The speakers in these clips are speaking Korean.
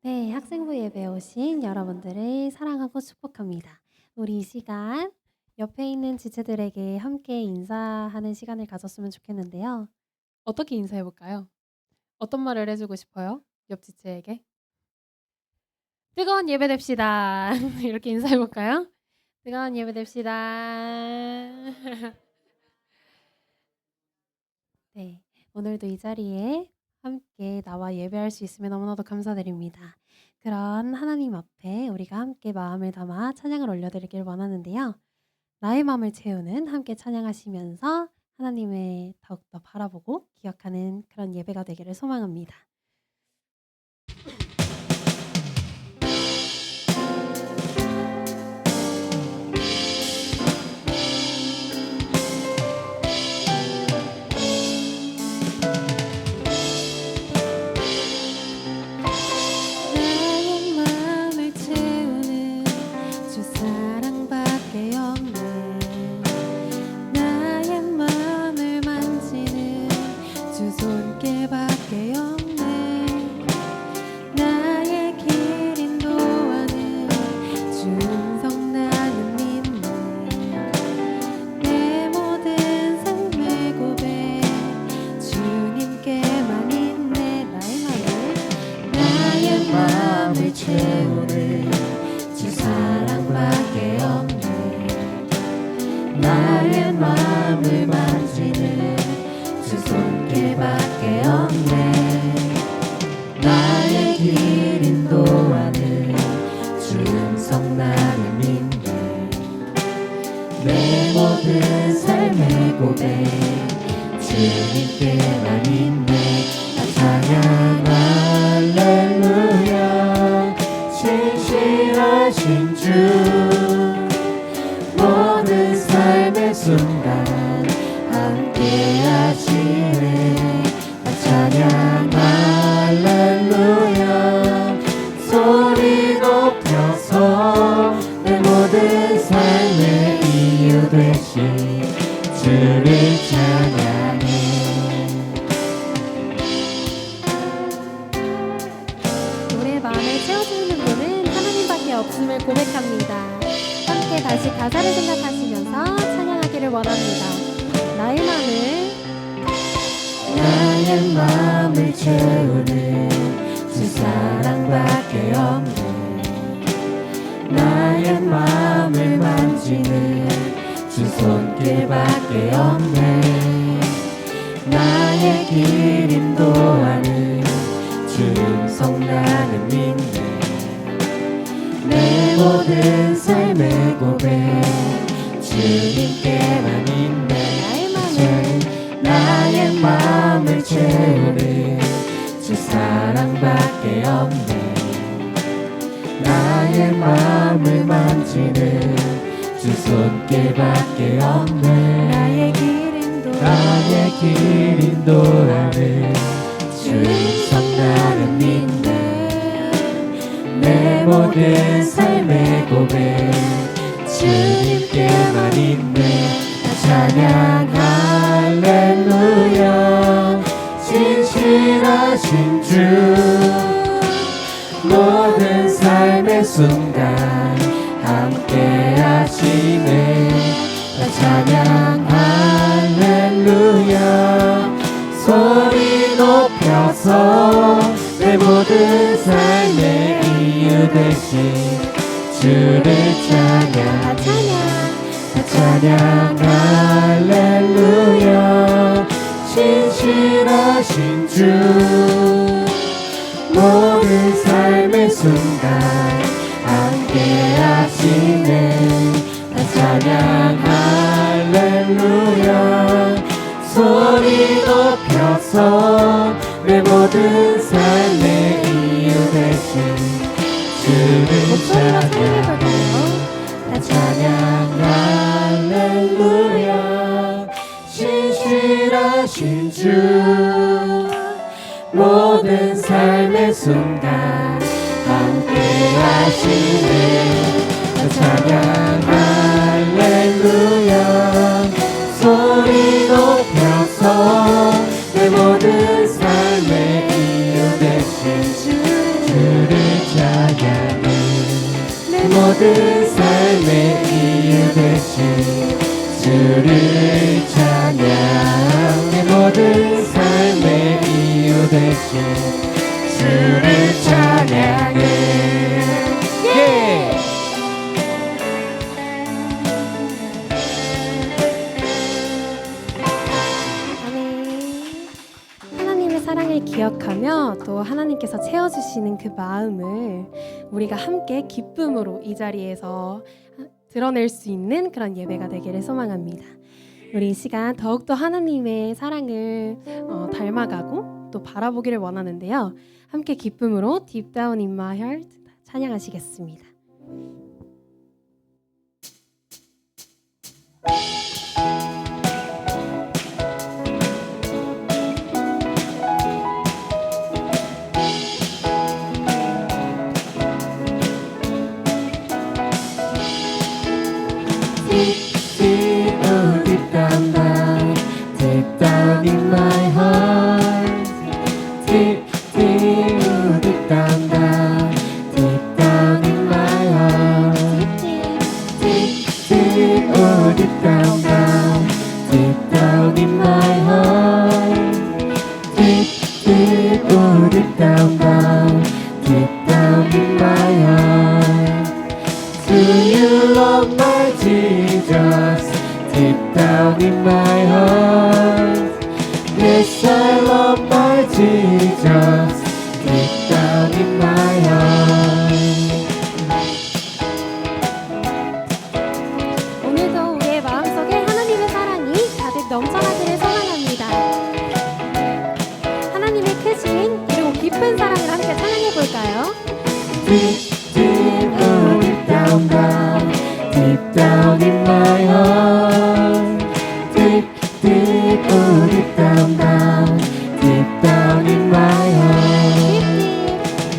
네, 학생부 예배에 오신 여러분들을 사랑하고 축복합니다. 우리 이 시간 옆에 있는 지체들에게 함께 인사하는 시간을 가졌으면 좋겠는데요. 어떻게 인사해 볼까요? 어떤 말을 해주고 싶어요? 옆 지체에게? 뜨거운 예배 됩시다. 이렇게 인사해 볼까요? 뜨거운 예배 됩시다. 네, 오늘도 이 자리에 함께 나와 예배할 수 있으면 너무나도 감사드립니다. 그런 하나님 앞에 우리가 함께 마음을 담아 찬양을 올려드리길 원하는데요. 나의 마음을 채우는 함께 찬양하시면서 하나님을 더욱더 바라보고 기억하는 그런 예배가 되기를 소망합니다. 나의 마음을 채우는 주 사랑밖에 없네. 나의 마음을 만지는 주 손길밖에 없네. 나의 길 인도하는 주 음성 나는 믿네. 내 모든 삶의 고백 주님께만 있네. 나의 마음을 채우는 주 사랑밖에 없네. 나의 마음을 만지는 주 손길밖에 없네. 나의 길 인도하는 주 음성 나는 믿네. 내 모든 삶의 고백 주님께만 있네. 찬양 할렐루야. 신실하신 주 모든 삶의 순간 함께 하시네. 찬양 할렐루야. 소리 높여서 내 모든 삶의 이유 되신 주를 찬양해. 우리의 마음을 채워주는 분은 하나님밖에 없음을 고백합니다. 함께 다시 가사를 생각하시면서 찬양하기를 원합니다. 나의 마음을 채우는 주 사랑밖에 없네. 나의 마음을 만지는 주 손길밖에 없네. 나의 길 인도하는 주 음성 나는 믿네. 내 모든 삶의 고백 주님께만 있네. 나의 마음을 채우는 주 사랑밖에 없네. 나의 마음을 만지는 주 손길밖에 없네. 나의 길 인도하는 주 음성 나는 믿네. 내 모든 삶의 고백 주님께만 있네. 찬양 할렐루야. 신실하신 주 모든 삶의 순간 함께 하시네. 찬양 할렐루야. 소리 높여서 내 모든 삶의 이유 되신 주를 찬양. 찬양 할렐루야. 신실하신 주 모든 삶의 순간 함께 하시네. 찬양 할렐루야. 소리 높여서 내 모든 삶의 이유 되신 주를 찬양해. 찬양 할렐루야. 신실하신 주 모든 삶의 순간 함께 하시네. 찬양 할렐루야. 소리 높여서 내 모든 삶의 이유 되신 주를 모든 삶의 이유 되신 주를 찬양. 내 모든 삶의 이유 되신 주를 찬양해. 예! 하나님의 사랑을 기억하며 또 하나님께서 채워주시는 그 마음을 우리가 함께 기쁨으로 이 자리에서 드러낼 수 있는 그런 예배가 되기를 소망합니다. 우리 이 시간 더욱더 하나님의 사랑을 닮아가고 또 바라보기를 원하는데요. 함께 기쁨으로 Deep Down in My Heart 찬양하시겠습니다. Deep down, down, deep down in my heart. Deep, deep down, down, deep down in my heart. Deep, deep, oh, deep down, down, deep down in my heart. Deep, deep, oh, deep down, down, deep down in my heart. Do you love my Jesus? Deep down in my heart, yes, I love my Jesus. Deep down in my heart. 오늘도 우리의 마음속에 하나님의 사랑이 가득 넘쳐나기를 소망합니다. 하나님의 크신 그리고 깊은 사랑을 함께 찬양해 볼까요? Deep, deep, oh, deep down, down, deep down in my heart. Deep, deep, oh, deep down, down, deep down in my heart.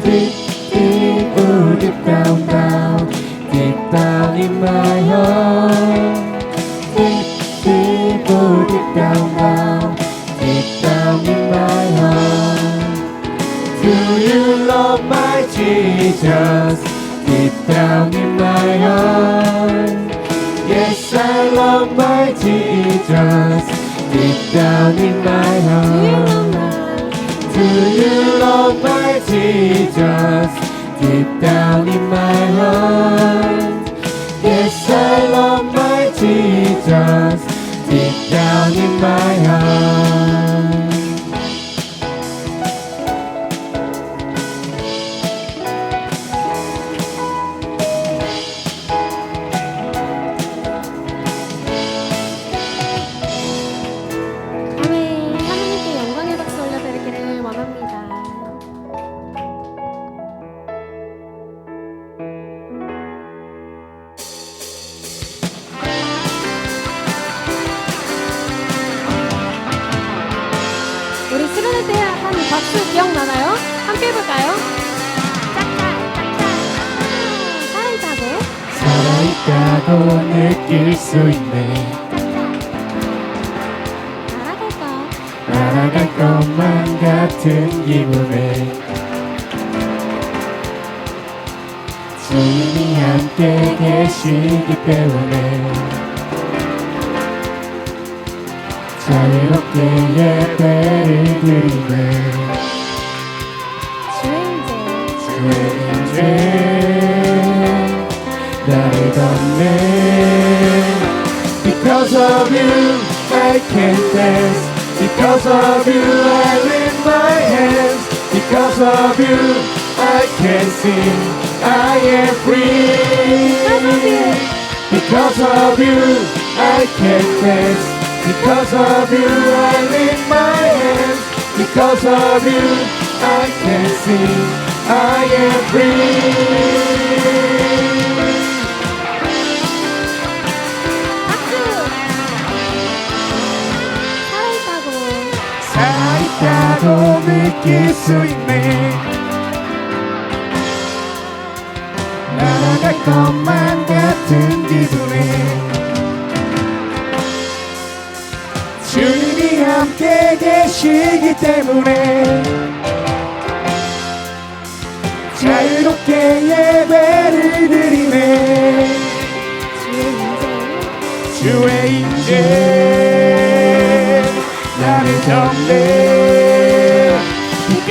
Deep, deep, oh, deep down, down, deep down in my heart. Deep, deep, oh, deep down, down, deep down in my heart. Do you love my Jesus? Deep down in my heart, yes, I love my Jesus. Deep down in my heart. Do you love my Jesus? Deep down in my heart, yes, I love my Jesus. Deep down in my heart. 하나님께 영광의 박수 올려드리기를 원합니다. 우리 수련회 때 한 박수 기억나나요? 함께 해볼까요? 짝짝 살아있다고 느낄 수 있네. 날아갈 것만 같은 기분에 주님이 함께 계시기 때문에 자유롭게 예배를 드리네. 주의 인재 나를 걷네. Because of you I can dance. Because of you I lift my hands. Because of you I can sing. I am free. Because of you I can dance. Because of you I lift my hands. Because of you I can sing. I am free. 살아있다고 느낄 수 있네. 날아갈 것만 같은 기분에 주님이 함께 계시기 때문에 자유롭게 예배를 드리네.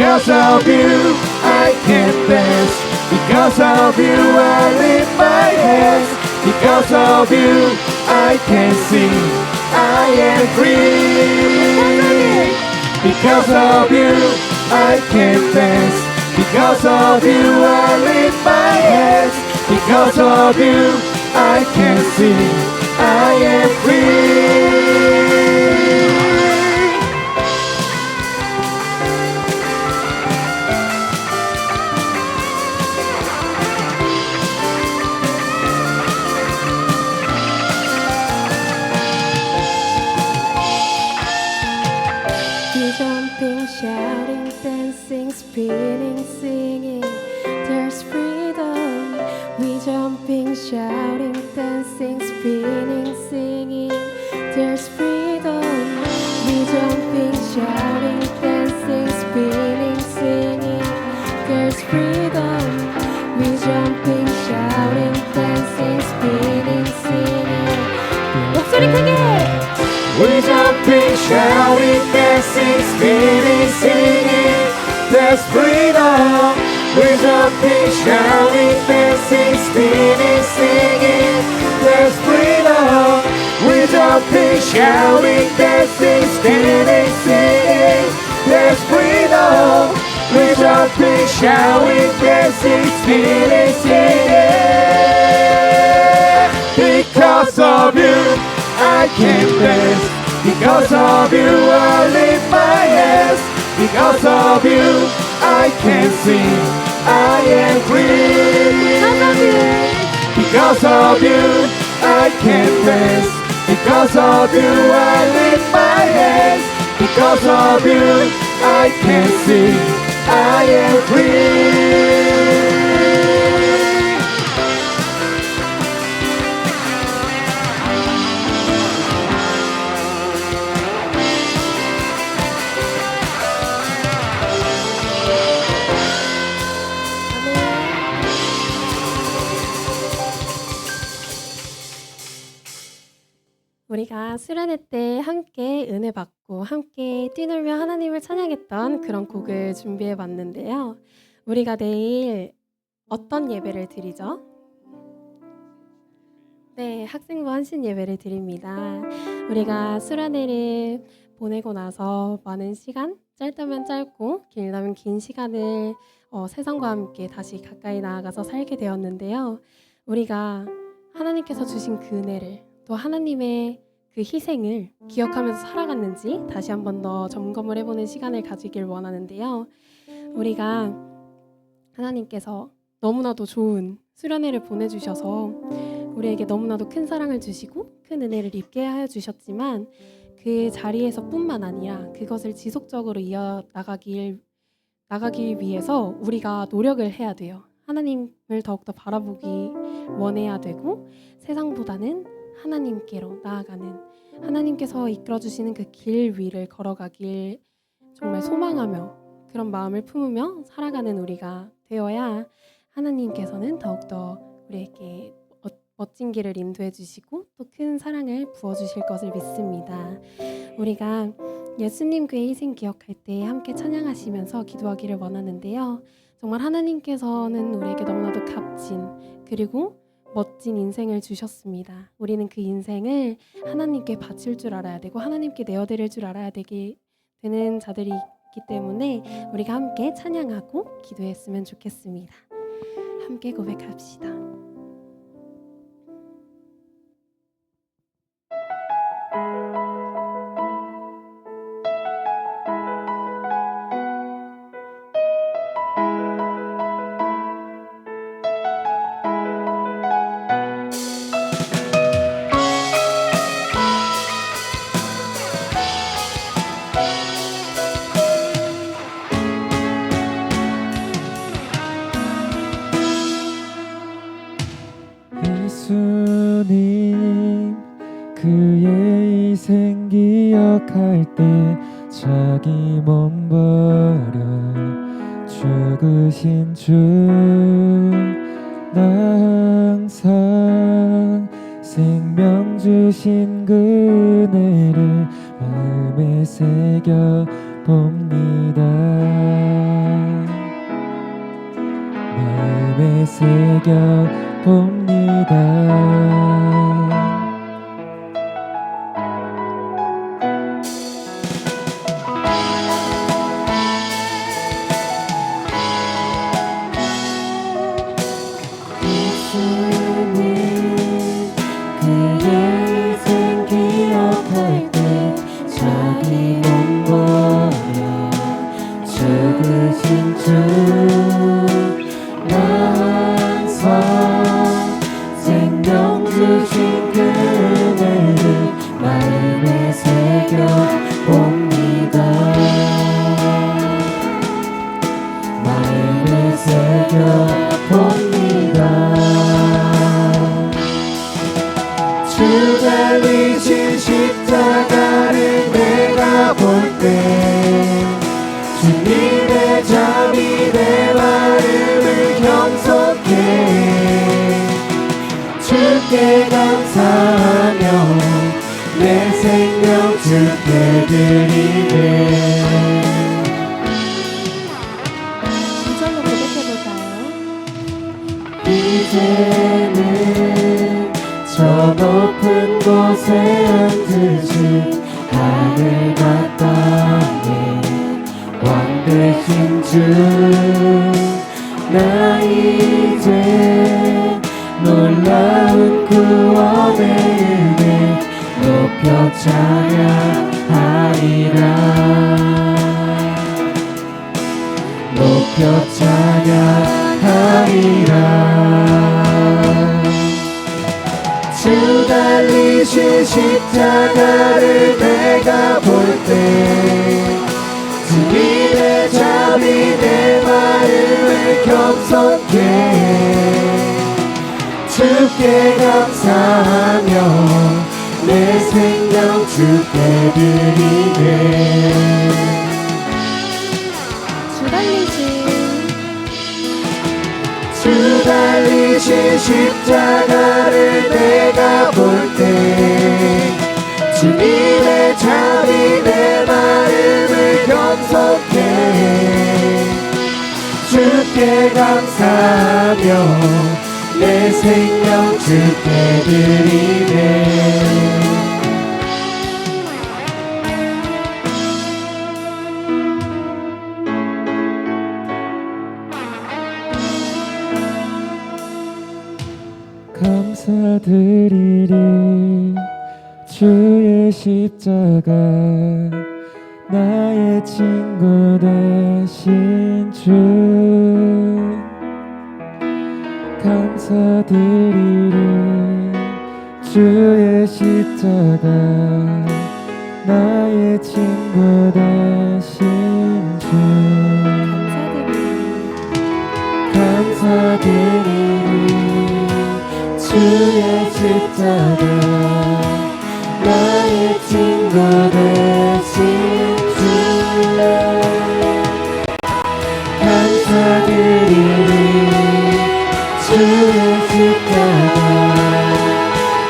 Because of you, I can dance. Because of you, I lift my hands. Because of you, I can sing. I am free. Because of you, I can dance. Because of you, I lift my hands. Because of you, I can sing. I am free. We jumping, shouting, dancing, spinning, singing. There's freedom. We jumping, shouting, dancing, spinning, singing. There's freedom. We jumping, shouting, dancing, spinning, singing. There's freedom. We jumping, shouting, dancing, spinning, singing. 목소리 크게! We jumping, shouting, dancing, spinning, singing. There's freedom. We jumping, shouting, dancing, spinning, singing. There's freedom. We jumping, shouting, dancing, spinning, singing. There's freedom. We jumping, shouting, dancing, spinning, singing. Because of you, I can dance. Because of you, I lift my hands. Because of you, I can sing. I am free. Because of you, I can dance. Because of you, I lift my hands. Because of you, I can sing. I am free. 우리가 수련회 때 함께 은혜 받고 함께 뛰놀며 하나님을 찬양했던 그런 곡을 준비해 봤는데요. 우리가 내일 어떤 예배를 드리죠? 네, 학생부 환신 예배를 드립니다. 우리가 수련회를 보내고 나서 많은 시간, 짧다면 짧고 길다면 긴 시간을 세상과 함께 다시 가까이 나아가서 살게 되었는데요. 우리가 하나님께서 주신 그 은혜를 또 하나님의 그 희생을 기억하면서 살아갔는지 다시 한 번 더 점검을 해보는 시간을 가지길 원하는데요. 우리가 하나님께서 너무나도 좋은 수련회를 보내주셔서 우리에게 너무나도 큰 사랑을 주시고 큰 은혜를 입게 하여 주셨지만 그 자리에서 뿐만 아니라 그것을 지속적으로 이어나가길 위해서 우리가 노력을 해야 돼요. 하나님을 더욱더 바라보기 원해야 되고 세상보다는 하나님께로 나아가는 하나님께서 이끌어주시는 그 길 위를 걸어가길 정말 소망하며 그런 마음을 품으며 살아가는 우리가 되어야 하나님께서는 더욱더 우리에게 멋진 길을 인도해 주시고 또 큰 사랑을 부어주실 것을 믿습니다. 우리가 예수님 그의 희생 기억할 때 함께 찬양하시면서 기도하기를 원하는데요. 정말 하나님께서는 우리에게 너무나도 값진 그리고 멋진 인생을 주셨습니다. 우리는 그 인생을 하나님께 바칠 줄 알아야 되고 하나님께 내어드릴 줄 알아야 되는 자들이 있기 때문에 우리가 함께 찬양하고 기도했으면 좋겠습니다. 함께 고백합시다. 예수님 그의 희생 기억할 때 자기 몸 버려 죽으신 주 나 항상 생명 주신 그 은혜를 마음에 새겨 봅니다. 새겨 봅니다. 예수는 그의 희생 기억할 때 자기 몸 버려 죽으신 주 나서 생명 주신 그 은혜를 마음에 새겨 봅니다. 마음에 새겨 봅니다. 주 달리신 십자가를 내가 볼 때 주님의 잠이 내 마음을 경속해 주께 감사하며 내 생명 주께 드리네. 2절로 고백해볼까요? 이제는 저 높은 곳에 앉으신 하늘 가까이 왕 되신 주 나 이제 놀라운 구원의 은혜 높여 찬양하리라. 높여 찬양하리라. 주 달리신 십자가를 내가 볼 때 주님의 잠이 내 마음을 경속해 주께 감사하며 내 생명 주께 드리네. 주 달리신 십자가를 내가 볼 때 주님의 잠이 내 마음을 경속해 주께 감사하며 내 생명 주께 드리네. 감사드리리 주의 십자가 나의 친구 되신 주 감사드리리 주의 십자가 나의 친구 되신 주 감사드리리 주의 십자가 나의 친구 되신 주 감사드리리 주의 십자가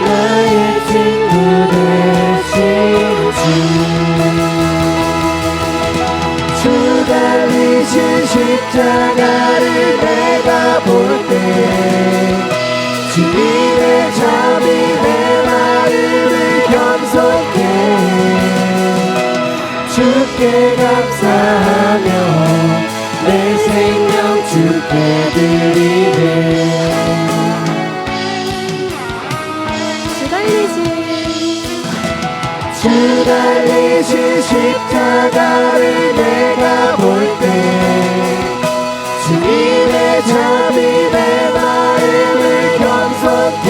나의 친구 되신 주 달리신 십자가를 내가 볼 때 주님의 잠이 내 마음을 경속해 주께 감사하며 내 생명 주께 드리네. 주 달리신 십자가를 내가 볼 때 주님의 잠이 내 마음을 경속해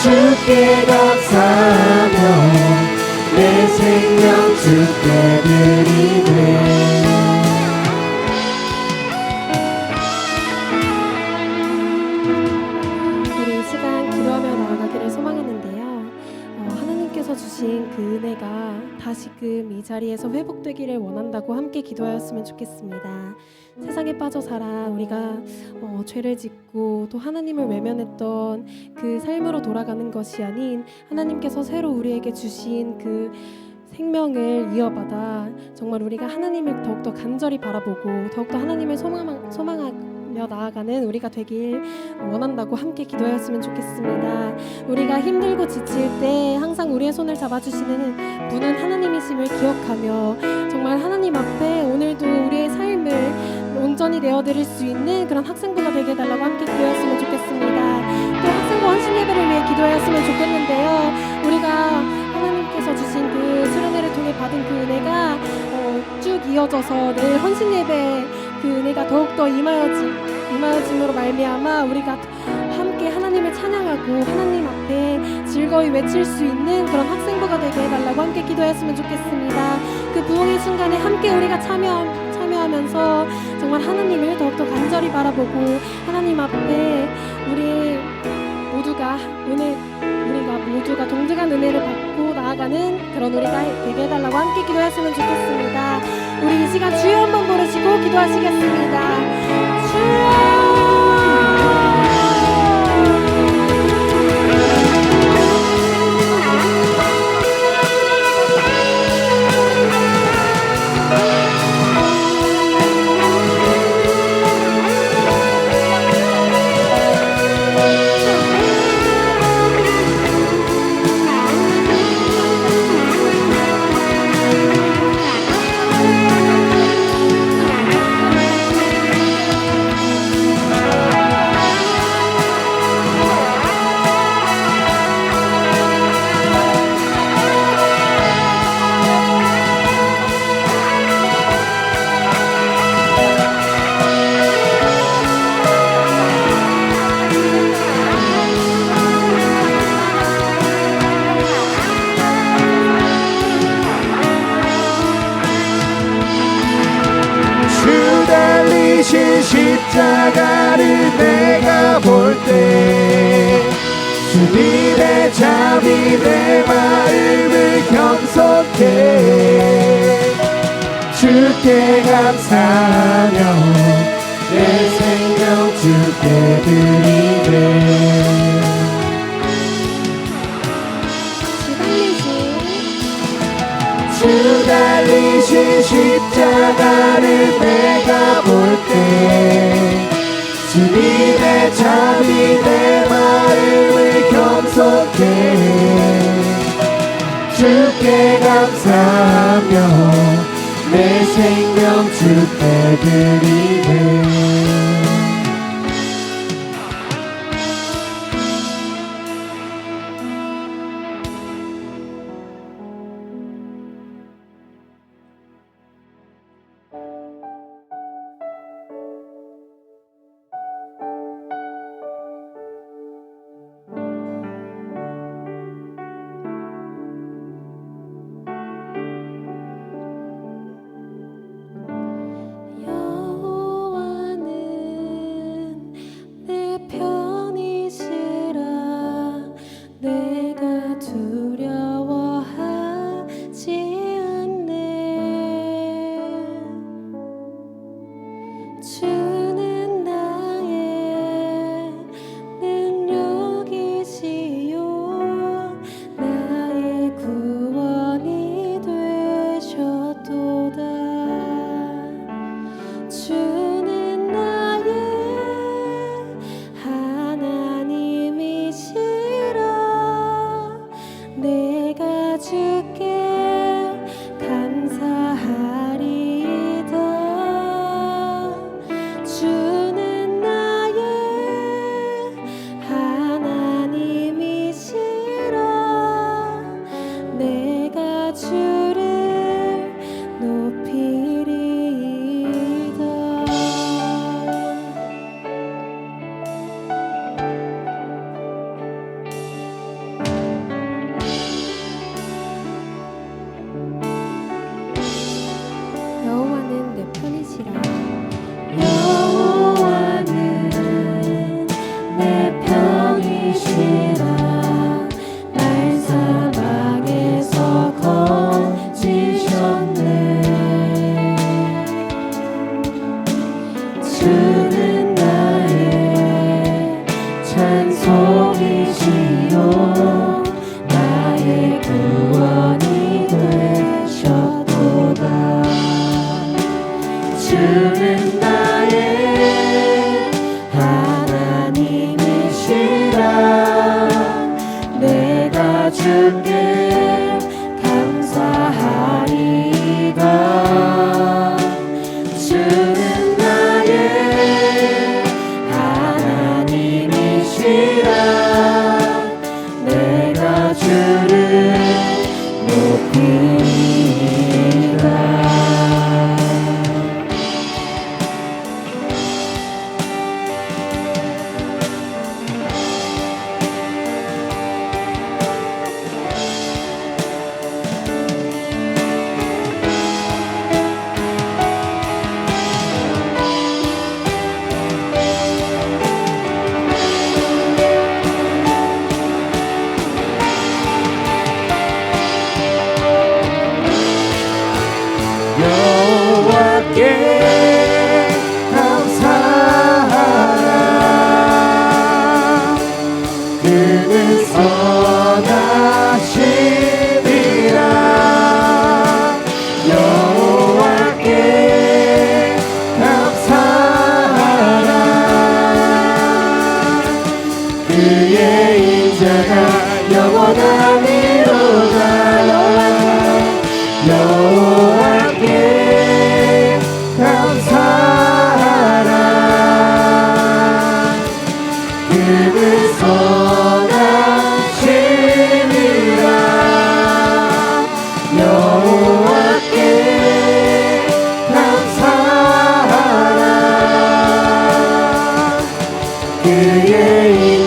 주께 감사하며 내 생명 주께 드리네. 우리 이 시간 기도하며 나아가기를 소망하는데요. 하나님께서 주신 그 은혜가 다시금 이 자리에서 회복되기를 원한다고 함께 기도하였으면 좋겠습니다. 세상에 빠져 살아 우리가 죄를 짓고 또 하나님을 외면했던 그 삶으로 돌아가는 것이 아닌 하나님께서 새로 우리에게 주신 그 생명을 이어받아 정말 우리가 하나님을 더욱더 간절히 바라보고 더욱더 하나님을 소망하며 나아가는 우리가 되길 원한다고 함께 기도하였으면 좋겠습니다. 우리가 힘들고 지칠 때 항상 우리의 손을 잡아주시는 분은 하나님이심을 기억하며 정말 하나님 앞에 오늘도 우리의 삶을 온전히 내어드릴 수 있는 그런 학생부가 되게 해달라고 함께 기도했으면 좋겠습니다. 또 학생부 헌신 예배를 위해 기도했으면 좋겠는데요. 우리가 하나님께서 주신 그 수련회를 통해 받은 그 은혜가 쭉 이어져서 내일 헌신 예배 그 은혜가 더욱더 임하여짐으로 말미암아 우리가 함께 하나님을 찬양하고 하나님 앞에 즐거이 외칠 수 있는 그런 학생부가 되게 해달라고 함께 기도했으면 좋겠습니다. 그 부흥의 순간에 함께 우리가 참여하면서 정말 하나님을 더욱더 간절히 바라보고 하나님 앞에 우리가 모두가 동등한 은혜를 받고 나아가는 그런 우리가 되게 해달라고 함께 기도했으면 좋겠습니다. 우리 이 시간 주여 한번 부르시고 기도하시겠습니다. 주여. 십자가를 내가 볼 때 주님의 잠이 내 마음을 경속해 주께 감사하며 내 생명 주께 드리네. 주 달리신 십자가를 내가 볼 때 주님의 잠이 내 마음을 경속해 주께 감사하며 내 생명 주께 드리네. 주는 나의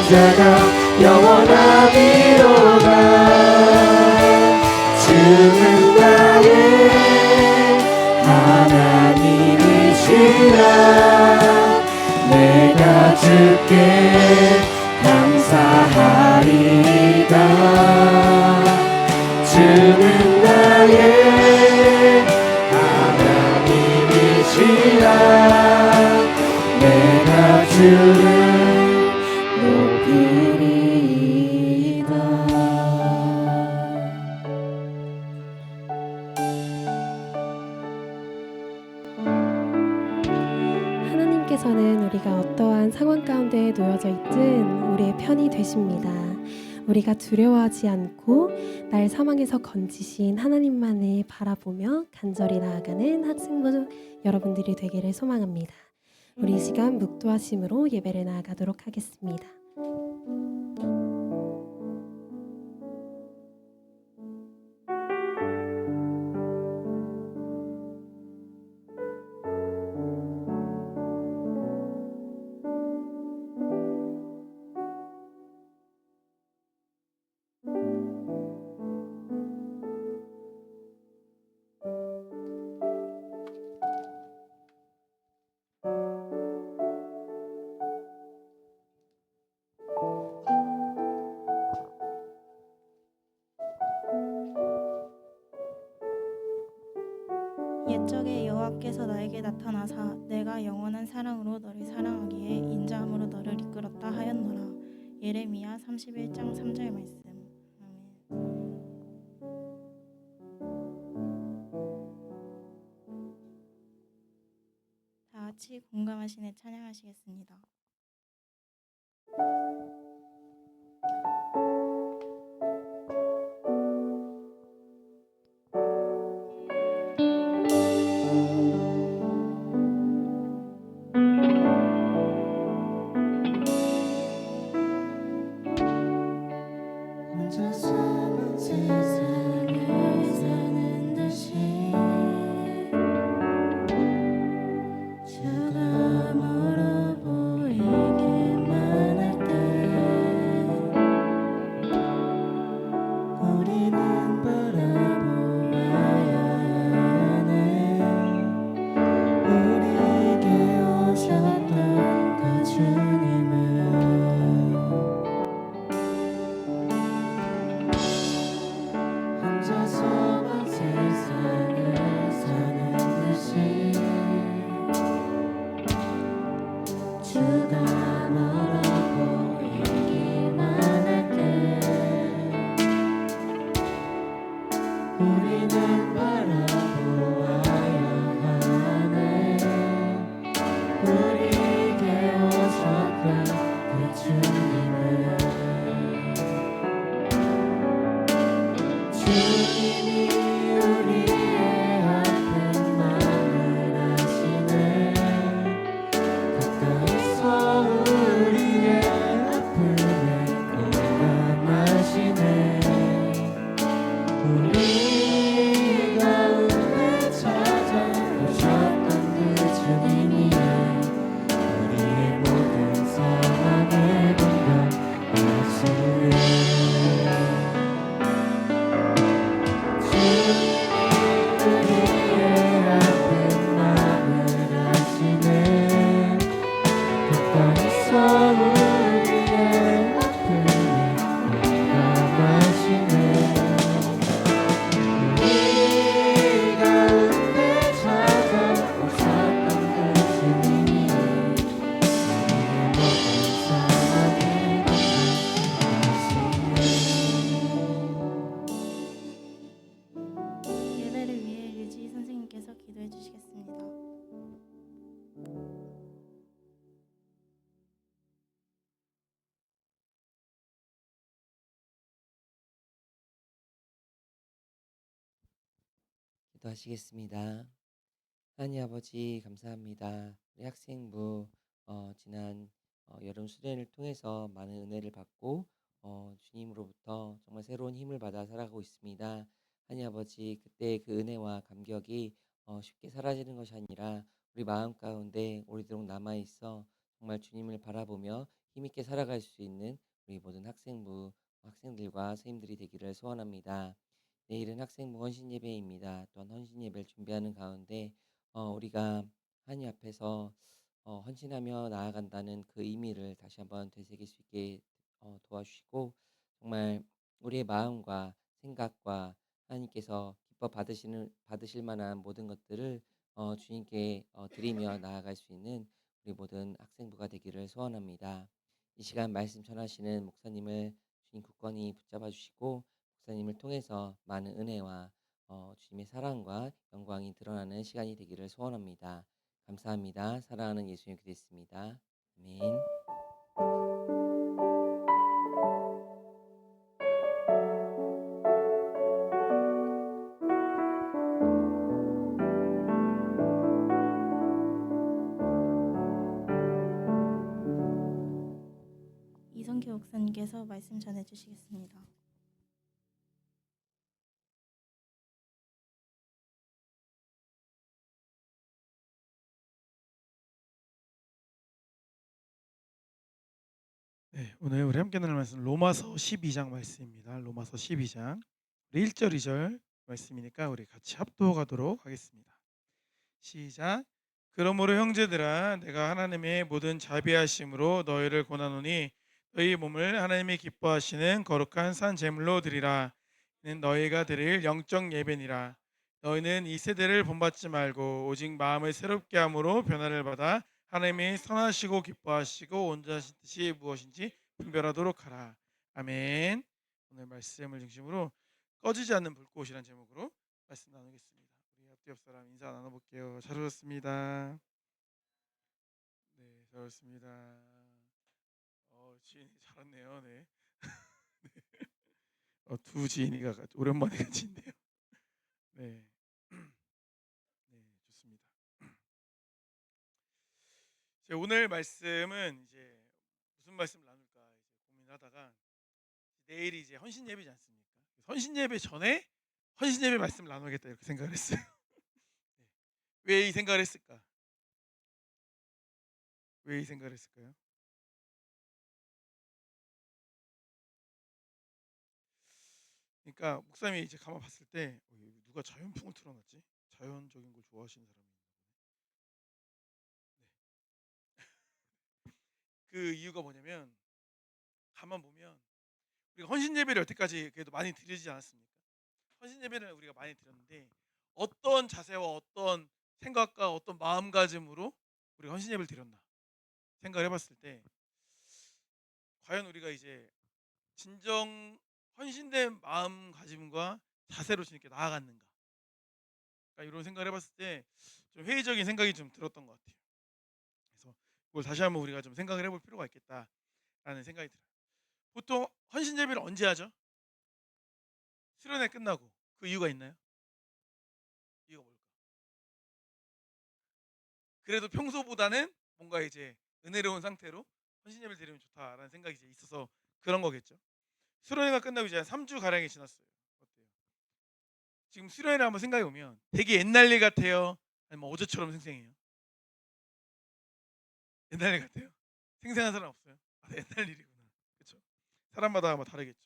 자가 영원하리로다. 주는 나의 하나님이시라. 내가 주께 감사하리이다. 주는 나의 하나님이시라. 내가 주를 높이리이다. 하나님께서는 우리가 어떠한 상황 가운데 놓여져 있든 우리의 편이 되십니다. 우리가 두려워하지 않고 날 사망에서 건지신 하나님만을 바라보며 간절히 나아가는 학생부 여러분들이 되기를 소망합니다. 우리 이 시간 묵도하심으로 예배를 나아가도록 하겠습니다. 옛적에 여호와께서 나에게 나타나사 내가 영원한 사랑으로 너를 사랑하기에 인자함으로 너를 이끌었다 하였노라. 예레미야 31장 3절 말씀. 아멘. 다 같이 공감하시네 찬양하시겠습니다. 혼자서만 세상을 사는 듯이 주가 멀어 보이기만 할 때 우리는 바라보아야 하네. 우리에게 오셨던 그 주님을 혼자서만 세상을 사는 듯이 주가 멀어 보이기만 할 때 우리는 바라보아야 하네. 우리에게 오셨던 그 주님을 주님이 우리의 아픈 마음을 아시네. 가까이서 우리의 아픔에 공감하시네. 우리 가운데 찾아오셨던 그 주님이 우리의 모든 상황에 공감하시네. 우리의 아픈 마음을 아시네. 가까이서 우리의 아픔에 공감하시네. 우리 가운데 찾아오셨던 그 주님이 우리의 모든 상황에 공감하시네. 예배를 위해 류지 선생님께서 기도해 주시겠습니다. 기도하시겠습니다. 하나님 아버지 감사합니다. 우리 학생부 지난 여름 수련을 통해서 많은 은혜를 받고 주님으로부터 정말 새로운 힘을 받아 살아가고 있습니다. 하나님 아버지 그때 그 은혜와 감격이 쉽게 사라지는 것이 아니라 우리 마음 가운데 오래도록 남아 있어 정말 주님을 바라보며 힘있게 살아갈 수 있는 우리 모든 학생부 학생들과 선생님들이 되기를 소원합니다. 내일은 학생부 헌신 예배입니다. 또한 헌신 예배를 준비하는 가운데 우리가 하나님 앞에서 헌신하며 나아간다는 그 의미를 다시 한번 되새길 수 있게 도와주시고 정말 우리의 마음과 생각과 하나님께서 기뻐 받으실 만한 모든 것들을 주님께 드리며 나아갈 수 있는 우리 모든 학생부가 되기를 소원합니다. 이 시간 말씀 전하시는 목사님을 주님 굳건히 붙잡아 주시고 목사님을 통해서 많은 은혜와 주님의 사랑과 영광이 드러나는 시간이 되기를 소원합니다. 감사합니다. 사랑하는 예수님 그리스도입니다. 아멘. 이성규 목사님께서 말씀 전해 주시겠습니다. 네, 오늘 우리 함께 나눌 말씀 로마서 12장 말씀입니다. 로마서 12장 우리 1절 2절 말씀이니까 우리 같이 합독하도록 하겠습니다. 시작. 그러므로 형제들아 내가 하나님의 모든 자비하심으로 너희를 권하노니 너희 몸을 하나님이 기뻐하시는 거룩한 산 제물로 드리라. 이는 너희가 드릴 영적 예배니라. 너희는 이 세대를 본받지 말고 오직 마음을 새롭게 함으로 변화를 받아 하나님이 선하시고 기뻐하시고 온전하신 뜻이 무엇인지 분별하도록 하라. 아멘. 오늘 말씀을 중심으로 꺼지지 않는 불꽃이라는 제목으로 말씀 나누겠습니다. 우리 옆 사람 인사 나눠볼게요. 잘 오셨습니다. 네, 잘 오셨습니다. 지인이 잘 왔네요. 네. 두 지인이가 오랜만에 같이 있네요. 네. 네, 좋습니다. 오늘 말씀은 이제 무슨 말씀 나눌까 이제 고민하다가 내일이 이제 헌신 예배지 않습니까? 헌신 예배 전에 헌신 예배 말씀을 나누겠다 이렇게 생각을 했어요. 네. 왜 이 생각을 했을까? 왜 이 생각을 했을까요? 그러니까 목사님이 이제 가만 봤을 때 누가 자연풍을 틀어놨지? 자연적인 걸 좋아하시는 사람이 있나 보네. 네. 그 이유가 뭐냐면 가만 보면 우리가 헌신 예배를 여태까지 그래도 많이 드리지 않았습니까? 헌신 예배를 우리가 많이 드렸는데 어떤 자세와 어떤 생각과 어떤 마음가짐으로 우리가 헌신 예배를 드렸나 생각을 해봤을 때 과연 우리가 이제 진정 헌신된 마음가짐과 자세로 주님께 나아갔는가? 그러니까 이런 생각을 해봤을 때 좀 회의적인 생각이 좀 들었던 것 같아요. 그래서 그걸 다시 한번 우리가 좀 생각을 해볼 필요가 있겠다라는 생각이 들어요. 보통 헌신 예배를 언제 하죠? 수련회 끝나고. 그 이유가 있나요? 이유가 뭘까? 그래도 평소보다는 뭔가 이제 은혜로운 상태로 헌신 예배를 드리면 좋다라는 생각이 이제 있어서 그런 거겠죠. 수련회가 끝나고 이제 3주 가량이 지났어요. 어때요? 지금 수련회를 한번 생각해 보면 되게 옛날 일 같아요. 아니면 어제처럼 생생해요. 옛날 일 같아요. 생생한 사람 없어요? 아, 옛날 일이구나. 그렇죠? 사람마다 아마 다르겠죠.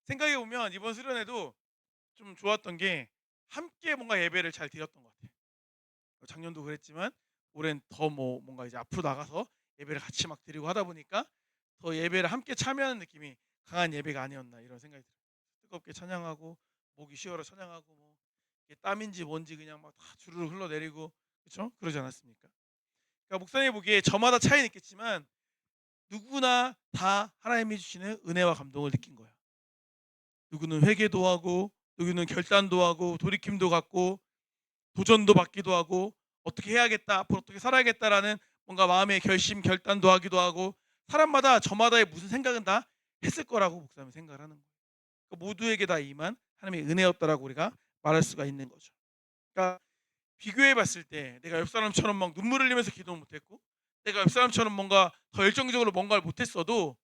생각해 보면 이번 수련회도 좀 좋았던 게 함께 뭔가 예배를 잘 드렸던 것 같아요. 작년도 그랬지만 올해는 더 뭔가 이제 앞으로 나가서 예배를 같이 막 드리고 하다 보니까 더 예배를 함께 참여하는 느낌이 강한 예배가 아니었나 이런 생각이 들어요. 뜨겁게 찬양하고 목이 쉬어라 찬양하고 뭐 이게 땀인지 뭔지 그냥 막 다 주르르 흘러내리고 그렇죠? 그러지 않았습니까? 그러니까 목사님 보기에 저마다 차이는 있겠지만 누구나 다 하나님이 주시는 은혜와 감동을 느낀 거야. 누구는 회개도 하고 누구는 결단도 하고 돌이킴도 갖고 도전도 받기도 하고 어떻게 해야겠다 앞으로 어떻게 살아야겠다라는 뭔가 마음의 결심 결단도 하기도 하고 사람마다 저마다의 무슨 생각은 다 했을 거라고 목사님은 생각을 하는 거예요. 그러니까 모두에게 다 임한 하나님의 은혜였다라고 우리가 말할 수가 있는 거죠. 그러니까 비교해 봤을 때 내가 옆 사람처럼 막 눈물을 흘리면서 기도 못했고 내가 옆 사람처럼 뭔가 더 열정적으로 뭔가를 못했어도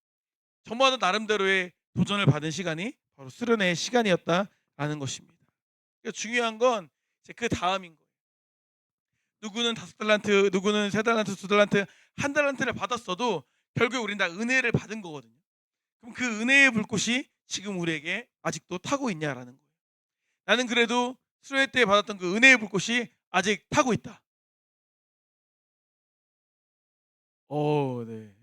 저마다 나름대로의 도전을 받은 시간이 바로 수련회의 시간이었다라는 것입니다. 그러니까 중요한 건 이제 그 다음인 거예요. 누구는 5달란트, 누구는 3달란트, 2달란트, 1달란트를 받았어도 결국에 우리는 다 은혜를 받은 거거든요. 그럼 그 은혜의 불꽃이 지금 우리에게 아직도 타고 있냐라는 거예요. 나는 그래도 수련회 때 받았던 그 은혜의 불꽃이 아직 타고 있다. 네.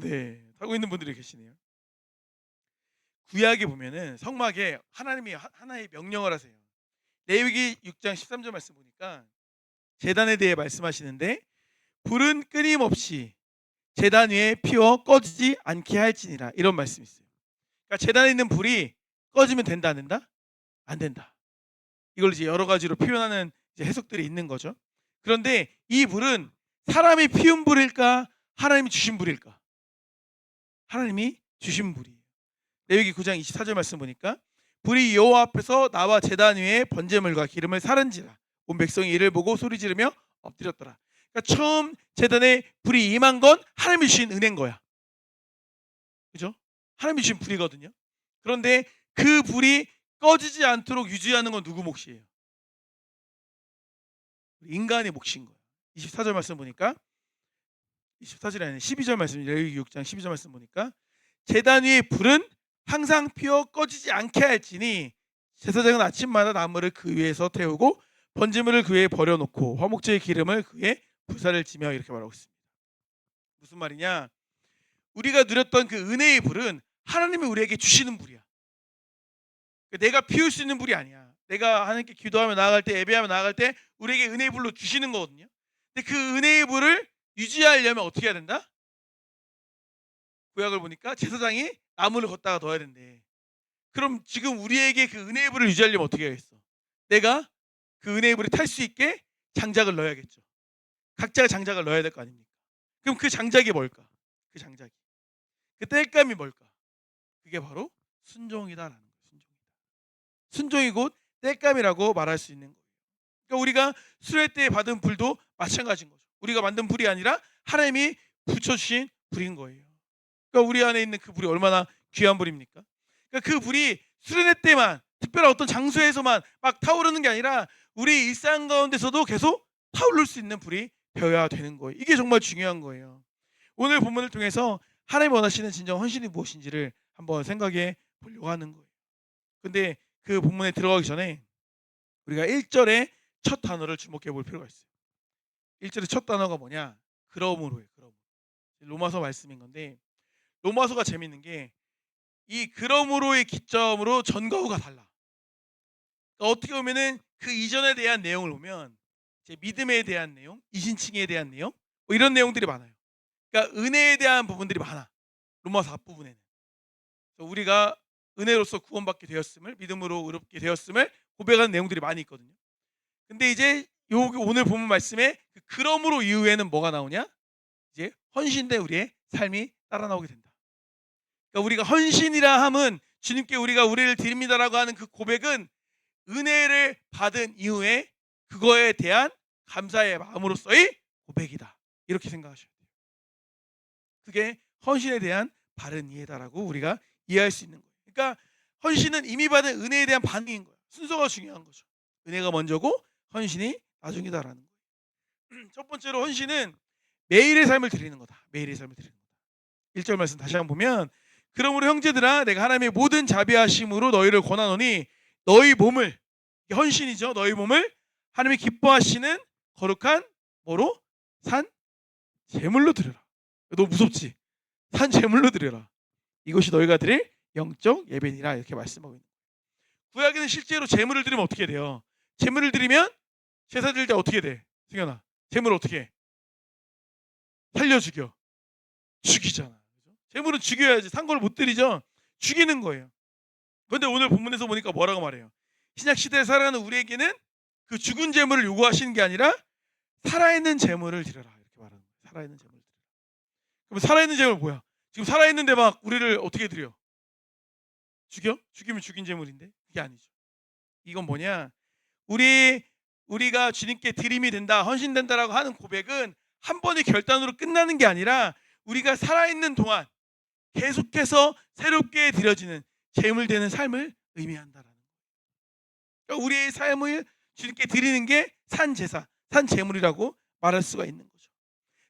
네. 타고 있는 분들이 계시네요. 구약에 보면은 성막에 하나님이 하나의 명령을 하세요. 레위기 6장 13절 말씀 보니까 제단에 대해 말씀하시는데 불은 끊임없이 제단 위에 피워 꺼지지 않게 할지니라 이런 말씀이 있어요. 그러니까 제단에 있는 불이 꺼지면 된다 안 된다? 안 된다. 이걸 이제 여러 가지로 표현하는 이제 해석들이 있는 거죠. 그런데 이 불은 사람이 피운 불일까? 하나님이 주신 불일까? 하나님이 주신 불이에요. 레위기 9장 24절 말씀 보니까 불이 여호와 앞에서 나와 제단 위에 번제물과 기름을 사른지라 온 백성이 이를 보고 소리 지르며 엎드렸더라. 그러니까 처음 제단에 불이 임한 건 하나님이 주신 은혜인 거야. 그죠? 하나님이 주신 불이거든요. 그런데 그 불이 꺼지지 않도록 유지하는 건 누구 몫이에요? 인간의 몫인 거예요. 24절 말씀 보니까 24절이 아니라 12절 말씀, 레위기 6장 12절 말씀 보니까 제단 위의 불은 항상 피어 꺼지지 않게 할지니 제사장은 아침마다 나무를 그 위에서 태우고 번제물을 그 위에 버려놓고 화목제의 기름을 그 위에 불사를 지며 이렇게 말하고 있습니다. 무슨 말이냐? 우리가 누렸던 그 은혜의 불은 하나님이 우리에게 주시는 불이야. 내가 피울 수 있는 불이 아니야. 내가 하나님께 기도하며 나아갈 때, 예배하며 나아갈 때 우리에게 은혜의 불로 주시는 거거든요. 근데 그 은혜의 불을 유지하려면 어떻게 해야 된다? 구약을 보니까 제사장이 나무를 걷다가 넣어야 된대. 그럼 지금 우리에게 그 은혜의 불을 유지하려면 어떻게 해야겠어? 내가 그 은혜의 불에 탈 수 있게 장작을 넣어야겠죠. 각자가 장작을 넣어야 될 거 아닙니까? 그럼 그 장작이 뭘까? 그 장작이. 그 땔감이 뭘까? 그게 바로 순종이다라는 거예요. 순종이 곧 땔감이라고 말할 수 있는 거예요. 그러니까 우리가 수련회 때 받은 불도 마찬가지인 거죠. 우리가 만든 불이 아니라 하나님이 붙여주신 불인 거예요. 그러니까 우리 안에 있는 그 불이 얼마나 귀한 불입니까? 그러니까 그 불이 수련회 때만 특별한 어떤 장소에서만 막 타오르는 게 아니라 우리 일상 가운데서도 계속 타오를 수 있는 불이 되어야 되는 거예요. 이게 정말 중요한 거예요. 오늘 본문을 통해서 하나님 원하시는 진정 헌신이 무엇인지를 한번 생각해 보려고 하는 거예요. 근데 그 본문에 들어가기 전에 우리가 1절의 첫 단어를 주목해 볼 필요가 있어요. 1절의 첫 단어가 뭐냐? 그러므로예요. 그러므로. 로마서 말씀인 건데 로마서가 재밌는 게 이 그러므로의 기점으로 전과 후가 달라. 그러니까 어떻게 보면은 그 이전에 대한 내용을 보면 이제 믿음에 대한 내용, 이신칭에 대한 내용 뭐 이런 내용들이 많아요. 그러니까 은혜에 대한 부분들이 많아. 로마서 앞부분에는. 우리가 은혜로서 구원받게 되었음을 믿음으로 의롭게 되었음을 고백하는 내용들이 많이 있거든요. 근데 이제 여기 오늘 본문 말씀에 그 그러므로 이후에는 뭐가 나오냐? 이제 헌신된 우리의 삶이 따라 나오게 된다. 그러니까 우리가 헌신이라 함은 주님께 우리가 우리를 드립니다라고 하는 그 고백은 은혜를 받은 이후에 그거에 대한 감사의 마음으로서의 고백이다. 이렇게 생각하셔야 돼요. 그게 헌신에 대한 바른 이해다라고 우리가 이해할 수 있는 거예요. 그러니까 헌신은 이미 받은 은혜에 대한 반응인 거예요. 순서가 중요한 거죠. 은혜가 먼저고 헌신이 나중이다라는 거예요. 첫 번째로 헌신은 매일의 삶을 드리는 거다. 매일의 삶을 드리는 거다. 1절 말씀 다시 한번 보면 그러므로 형제들아 내가 하나님의 모든 자비하심으로 너희를 권하노니 너희 몸을 헌신이죠. 너희 몸을 하나님이 기뻐하시는 거룩한 뭐로? 산 제물로 드려라. 너무 무섭지? 산 제물로 드려라. 이것이 너희가 드릴 영적 예배니라 이렇게 말씀하고 있는 거예요. 구약에는 실제로 제물을 드리면 어떻게 돼요? 제물을 드리면 제사 드릴 때 어떻게 돼? 승현아, 제물을 어떻게 해? 살려 죽여. 죽이잖아. 제물은 죽여야지. 산 걸 못 드리죠. 죽이는 거예요. 그런데 오늘 본문에서 보니까 뭐라고 말해요? 신약 시대에 살아가는 우리에게는 그 죽은 제물을 요구하시는 게 아니라 살아있는 제물을 드려라 이렇게 말하는 거예요. 살아있는 제물을 드려라. 그럼 살아있는 제물 뭐야? 지금 살아있는데 막 우리를 어떻게 드려? 죽여? 죽이면 죽인 제물인데 그게 아니죠. 이건 뭐냐? 우리가 주님께 드림이 된다, 헌신된다라고 하는 고백은 한 번의 결단으로 끝나는 게 아니라 우리가 살아있는 동안 계속해서 새롭게 드려지는 제물되는 삶을 의미한다라는 거예요. 그러니까 우리의 삶을 주님께 드리는 게 산 제사, 산 제물이라고 말할 수가 있는 거죠.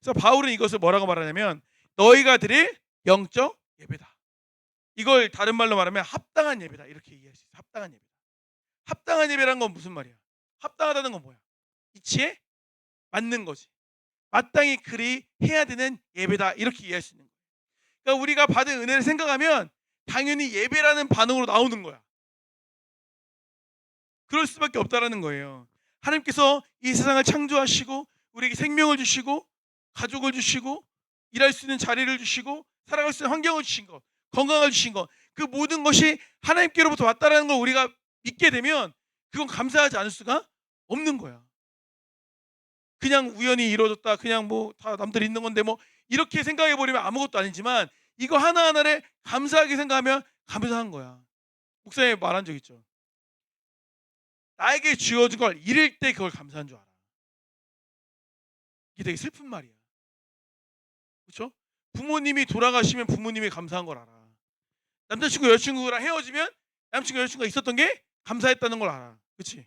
그래서 바울은 이것을 뭐라고 말하냐면 너희가 드릴 영적 예배다. 이걸 다른 말로 말하면 합당한 예배다. 이렇게 이해할 수 있어요. 합당한 예배다. 합당한 예배란 건 무슨 말이야? 합당하다는 건 뭐야? 이치에 맞는 거지. 마땅히 그리 해야 되는 예배다. 이렇게 이해할 수 있는 거야. 그러니까 우리가 받은 은혜를 생각하면 당연히 예배라는 반응으로 나오는 거야. 그럴 수밖에 없다라는 거예요. 하나님께서 이 세상을 창조하시고 우리에게 생명을 주시고 가족을 주시고 일할 수 있는 자리를 주시고 살아갈 수 있는 환경을 주신 것, 건강을 주신 것, 그 모든 것이 하나님께로부터 왔다라는 걸 우리가 믿게 되면 그건 감사하지 않을 수가 없는 거야. 그냥 우연히 이루어졌다, 그냥 뭐 다 남들이 있는 건데 뭐 이렇게 생각해 버리면 아무것도 아니지만 이거 하나하나를 감사하게 생각하면 감사한 거야. 목사님 말한 적 있죠. 나에게 주어진 걸 잃을 때 그걸 감사한 줄 알아. 이게 되게 슬픈 말이야. 그렇죠? 부모님이 돌아가시면 부모님이 감사한 걸 알아. 남자친구 여자친구랑 헤어지면 남자친구 여자친구가 있었던 게 감사했다는 걸 알아. 그렇지?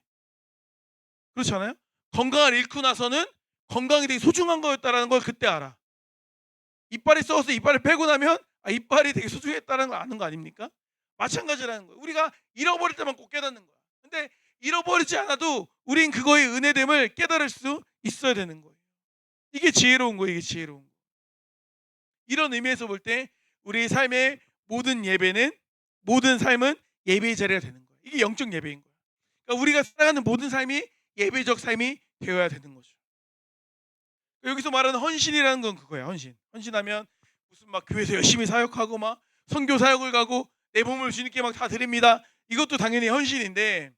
그렇지 않아요? 건강을 잃고 나서는 건강이 되게 소중한 거였다는 걸 그때 알아. 이빨이 썩어서 이빨을 빼고 나면 이빨이 되게 소중했다는 걸 아는 거 아닙니까? 마찬가지라는 거예요. 우리가 잃어버릴 때만 꼭 깨닫는 거야. 근데 잃어버리지 않아도 우린 그거의 은혜됨을 깨달을 수 있어야 되는 거예요. 이게 지혜로운 거예요. 이게 지혜로운 거. 이런 의미에서 볼 때 우리 삶의 모든 예배는, 모든 삶은 예배의 자리가 되는 거예요. 이게 영적 예배인 거예요. 그러니까 우리가 살아가는 모든 삶이 예배적 삶이 되어야 되는 거죠. 여기서 말하는 헌신이라는 건 그거예요. 헌신. 헌신하면 무슨 막 교회에서 열심히 사역하고 막 선교 사역을 가고 내 몸을 주님께 막 다 드립니다. 이것도 당연히 헌신인데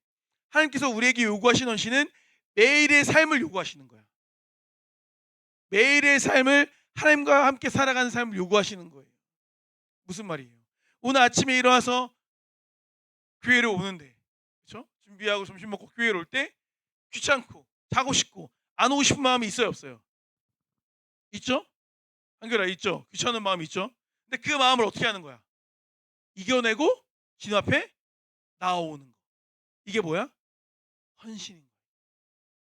하나님께서 우리에게 요구하신 헌신은 매일의 삶을 요구하시는 거야. 매일의 삶을 하나님과 함께 살아가는 삶을 요구하시는 거예요. 무슨 말이에요? 오늘 아침에 일어나서 교회를 오는데, 그렇죠? 준비하고 점심 먹고 교회를 올 때 귀찮고 자고 싶고 안 오고 싶은 마음이 있어요, 없어요? 있죠? 한결아, 있죠? 귀찮은 마음이 있죠? 근데 그 마음을 어떻게 하는 거야? 이겨내고 주님 앞에 나오는 거. 이게 뭐야? 헌신인 거예요.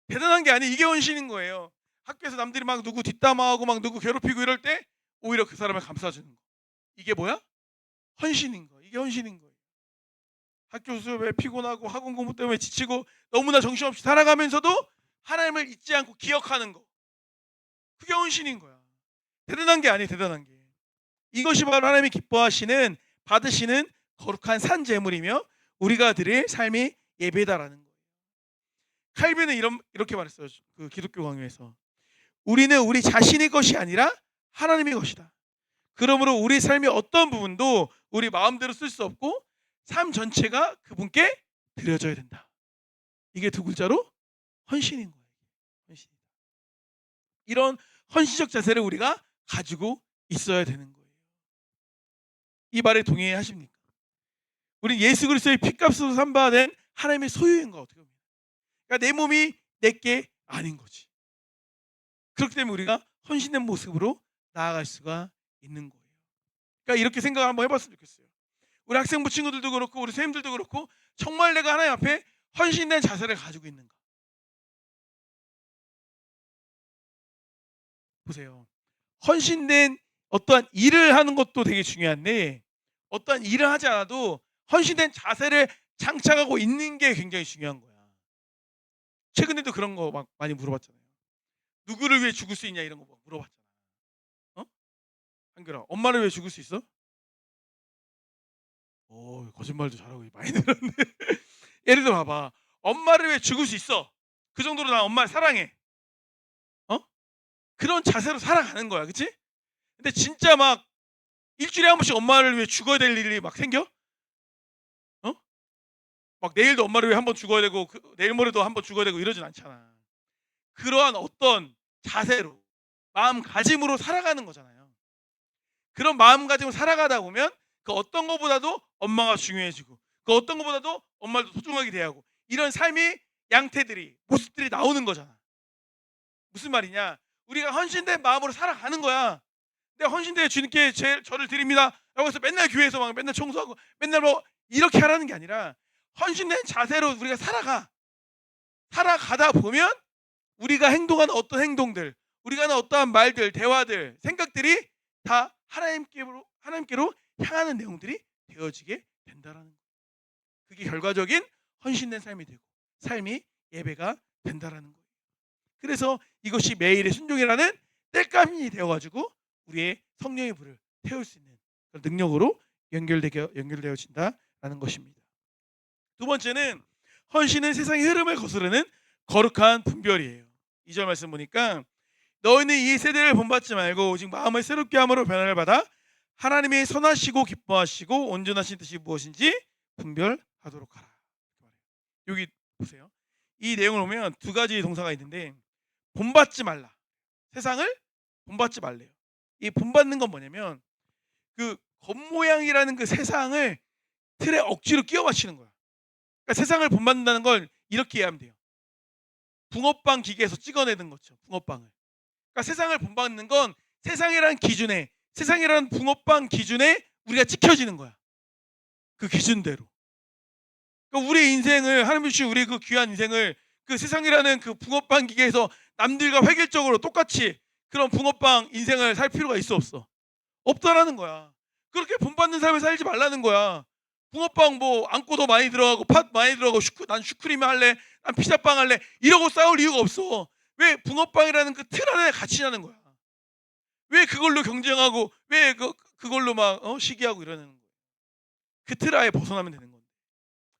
대단한 게 아니, 이게 헌신인 거예요. 학교에서 남들이 막 누구 뒷담화하고 막 누구 괴롭히고 이럴 때 오히려 그 사람을 감싸주는 거. 이게 뭐야? 헌신인 거. 이게 헌신인 거예요. 학교 수업에 피곤하고 학원 공부 때문에 지치고 너무나 정신없이 살아가면서도 하나님을 잊지 않고 기억하는 거. 그게 헌신인 거야. 대단한 게 아니에요. 대단한 게. 이것이 바로 하나님이 기뻐하시는, 받으시는 거룩한 산 제물이며 우리가 드릴 삶이 예배다라는 거예요. 칼빈은 이렇게 말했어요. 그 기독교 강요에서. 우리는 우리 자신의 것이 아니라 하나님의 것이다. 그러므로 우리 삶의 어떤 부분도 우리 마음대로 쓸 수 없고 삶 전체가 그분께 드려져야 된다. 이게 두 글자로 헌신인 거예요. 헌신. 이런 헌신적 자세를 우리가 가지고 있어야 되는 거예요. 이 말에 동의하십니까? 우리 예수 그리스도의 피값으로 산바된 하나님의 소유인 거 어떻게 봅니까? 그러니까 내 몸이 내게 아닌 거지. 그렇기 때문에 우리가 헌신된 모습으로 나아갈 수가 있는 거예요. 그러니까 이렇게 생각을 한번 해봤으면 좋겠어요. 우리 학생부 친구들도 그렇고 우리 선생님들도 그렇고 정말 내가 하나님 앞에 헌신된 자세를 가지고 있는가? 보세요. 헌신된 어떠한 일을 하는 것도 되게 중요한데 어떠한 일을 하지 않아도 헌신된 자세를 장착하고 있는 게 굉장히 중요한 거야. 최근에도 그런 거 막 많이 물어봤잖아요. 누구를 위해 죽을 수 있냐 이런 거 막 물어봤잖아. 어? 한결아, 엄마를 위해 죽을 수 있어? 거짓말도 잘하고 많이 늘었네. 예를 들어 봐봐. 엄마를 위해 죽을 수 있어. 그 정도로 난 엄마를 사랑해. 어? 그런 자세로 살아가는 거야. 그치? 근데 진짜 막 일주일에 한 번씩 엄마를 위해 죽어야 될 일이 막 생겨? 어? 막 내일도 엄마를 위해 한 번 죽어야 되고 내일 모레도 한 번 죽어야 되고 이러진 않잖아. 그러한 어떤 자세로 마음가짐으로 살아가는 거잖아요. 그런 마음가짐으로 살아가다 보면 그 어떤 것보다도 엄마가 중요해지고 그 어떤 것보다도 엄마를 소중하게 대하고 이런 삶의 양태들이 모습들이 나오는 거잖아. 무슨 말이냐? 우리가 헌신된 마음으로 살아가는 거야. 내가 헌신된 주님께 저를 드립니다 라고 해서 맨날 교회에서 막 맨날 청소하고 맨날 뭐 이렇게 하라는 게 아니라 헌신된 자세로 우리가 살아가다 보면 우리가 행동하는 어떤 행동들, 우리가 하는 어떠한 말들, 대화들, 생각들이 다 하나님께로 향하는 내용들이 되어지게 된다라는 거예요. 그게 결과적인 헌신된 삶이 되고 삶이 예배가 된다라는 거예요. 그래서 이것이 매일의 순종이라는 땔감이 되어가지고 우리의 성령의 불을 태울 수 있는 그런 능력으로 연결되어진다라는 것입니다. 두 번째는 헌신은 세상의 흐름을 거스르는 거룩한 분별이에요. 2절 말씀 보니까 너희는 이 세대를 본받지 말고 오직 마음을 새롭게 함으로 변화를 받아 하나님의 선하시고 기뻐하시고 온전하신 뜻이 무엇인지 분별하도록 하라. 여기 보세요. 이 내용을 보면 두 가지 동사가 있는데 본받지 말라. 세상을 본받지 말래요. 이 본받는 건 뭐냐면 그 겉모양이라는 그 세상을 틀에 억지로 끼워 맞추는 거야. 그러니까 세상을 본받는다는 걸 이렇게 이해하면 돼요. 붕어빵 기계에서 찍어내는 거죠. 붕어빵을. 그러니까 세상을 본받는 건 세상이라는 기준에, 세상이라는 붕어빵 기준에 우리가 찍혀지는 거야. 그 기준대로. 그러니까 우리 인생을 하나님 주신 우리 그 귀한 인생을 그 세상이라는 그 붕어빵 기계에서 남들과 획일적으로 똑같이 그런 붕어빵 인생을 살 필요가 있어 없어? 없다라는 거야. 그렇게 본받는 삶을 살지 말라는 거야. 붕어빵 뭐 안고도 많이 들어가고 팥 많이 들어가고 난 슈크림 할래, 난 피자빵 할래 이러고 싸울 이유가 없어. 왜 붕어빵이라는 그 틀 안에 갇히냐는 거야. 왜 그걸로 경쟁하고 왜 그걸로 막 시기하고 이러는 거야. 그 틀 안에 벗어나면 되는 건데.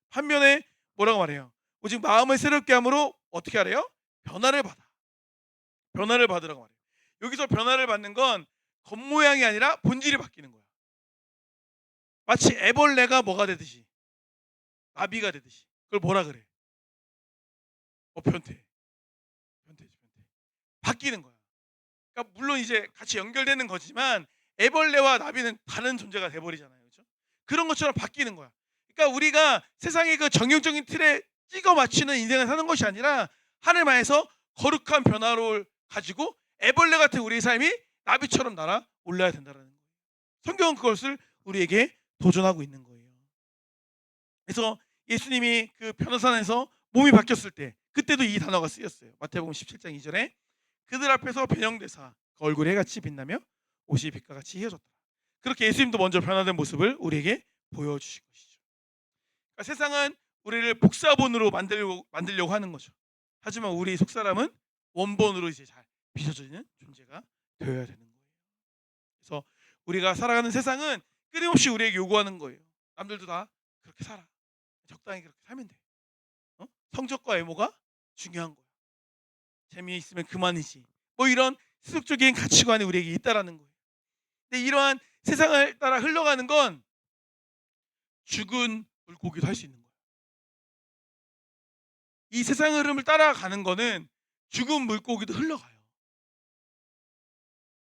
반면에 뭐라고 말해요? 오직 마음을 새롭게 함으로 어떻게 하래요? 변화를 받아. 변화를 받으라고 말해요. 여기서 변화를 받는 건 겉모양이 아니라 본질이 바뀌는 거야. 마치 애벌레가 뭐가 되듯이, 나비가 되듯이. 그걸 뭐라 그래? 변태. 바뀌는 거야. 그러니까 물론 이제 같이 연결되는 거지만 애벌레와 나비는 다른 존재가 돼버리잖아요. 그렇죠? 그런 것처럼 바뀌는 거야. 그러니까 우리가 세상의 그 정형적인 틀에 찍어 맞추는 인생을 사는 것이 아니라 하늘 안에서 거룩한 변화를 가지고 애벌레 같은 우리의 삶이 나비처럼 날아 올라야 된다는 거예요. 성경은 그것을 우리에게 도전하고 있는 거예요. 그래서 예수님이 그 변호산에서 몸이 바뀌었을 때 그때도 이 단어가 쓰였어요. 마태복음 17장 2절에 그들 앞에서 변형되사 그 얼굴이 해같이 빛나며 옷이 빛과 같이 희어졌더라. 그렇게 예수님도 먼저 변화된 모습을 우리에게 보여주신 것이죠. 그러니까 세상은 우리를 복사본으로 만들려고 하는 거죠. 하지만 우리 속사람은 원본으로 이제 잘 빚어지는 존재가 되어야 되는 거예요. 그래서 우리가 살아가는 세상은 끊임없이 우리에게 요구하는 거예요. 남들도 다 그렇게 살아. 적당히 그렇게 살면 돼. 성적과 외모가 중요한 거야. 재미있으면 그만이지. 뭐 이런 세속적인 가치관이 우리에게 있다라는 거예요. 근데 이러한 세상을 따라 흘러가는 건 죽은 물고기도 할 수 있는 거예요. 이 세상의 흐름을 따라가는 거는 죽은 물고기도 흘러가요.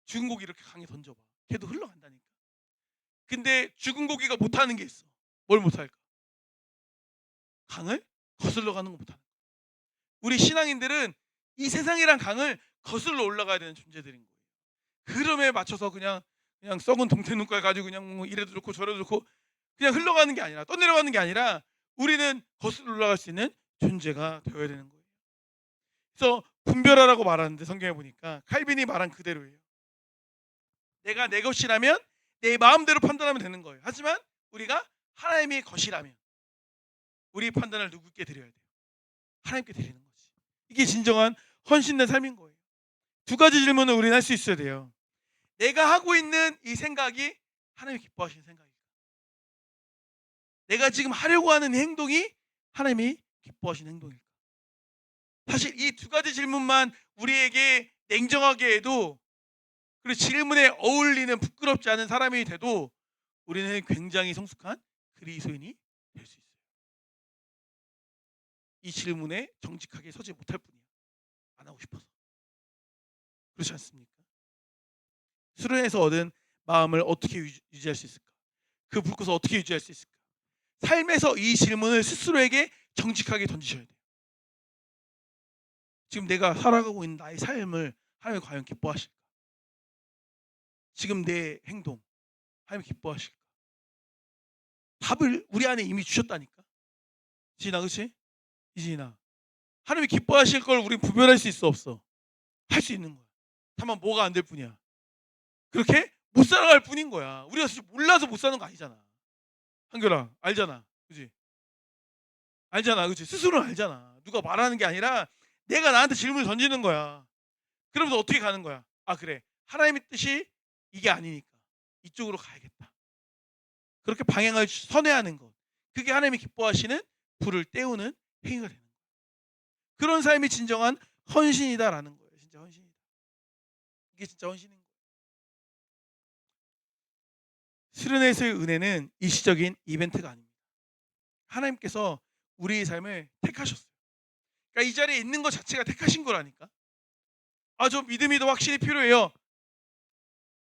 죽은 고기 이렇게 강에 던져봐. 걔도 흘러간다니까. 근데 죽은 고기가 못하는 게 있어. 뭘 못할까? 강을 거슬러 가는 거 못하는 거야. 우리 신앙인들은 이 세상이란 강을 거슬러 올라가야 되는 존재들인 거예요. 흐름에 맞춰서 그냥 썩은 동태 눈깔 가지고 그냥 뭐 이래도 좋고 저래도 좋고 그냥 흘러가는 게 아니라 떠내려가는 게 아니라 우리는 거슬러 올라갈 수 있는 존재가 되어야 되는 거예요. 그래서 분별하라고 말하는데 성경에 보니까 칼빈이 말한 그대로예요. 내가 내 것이라면 내 마음대로 판단하면 되는 거예요. 하지만 우리가 하나님의 것이라면 우리 판단을 누구께 드려야 돼요? 하나님께 드리는 거지. 이게 진정한 헌신된 삶인 거예요. 두 가지 질문을 우리는 할 수 있어야 돼요. 내가 하고 있는 이 생각이 하나님이 기뻐하시는 생각일까? 내가 지금 하려고 하는 행동이 하나님이 기뻐하시는 행동일까? 사실 이 두 가지 질문만 우리에게 냉정하게 해도 그리고 질문에 어울리는 부끄럽지 않은 사람이 돼도 우리는 굉장히 성숙한 그리스도인이 될 수 있어요. 이 질문에 정직하게 서지 못할 뿐이야. 안 하고 싶어서. 그렇지 않습니까? 수련에서 얻은 마음을 어떻게 유지할 수 있을까? 그 불꽃을 어떻게 유지할 수 있을까? 삶에서 이 질문을 스스로에게 정직하게 던지셔야 돼요. 지금 내가 살아가고 있는 나의 삶을 하나님이 과연 기뻐하실까? 지금 내 행동 하나님이 기뻐하실까? 답을 우리 안에 이미 주셨다니까. 지인아, 그렇지? 이지인아, 하나님이 기뻐하실 걸 우리 분별할 수 있어 없어? 할 수 있는 거야. 다만 뭐가 안 될 뿐이야. 그렇게 못 살아갈 뿐인 거야. 우리가 사실 몰라서 못 사는 거 아니잖아. 한결아, 알잖아. 그지? 알잖아. 그지? 스스로는 알잖아. 누가 말하는 게 아니라 내가 나한테 질문을 던지는 거야. 그러면서 어떻게 가는 거야? 아, 그래. 하나님의 뜻이 이게 아니니까 이쪽으로 가야겠다. 그렇게 방향을 선회하는 것. 그게 하나님이 기뻐하시는 불을 때우는 행위가 되는 거야. 그런 삶이 진정한 헌신이다라는 거예요. 진짜 헌신이다. 이게 진짜 헌신인 거예요. 스르네스의 은혜는 일시적인 이벤트가 아닙니다. 하나님께서 우리의 삶을 택하셨어요. 그러니까 이 자리에 있는 것 자체가 택하신 거라니까. 아, 저 믿음이 더 확실히 필요해요.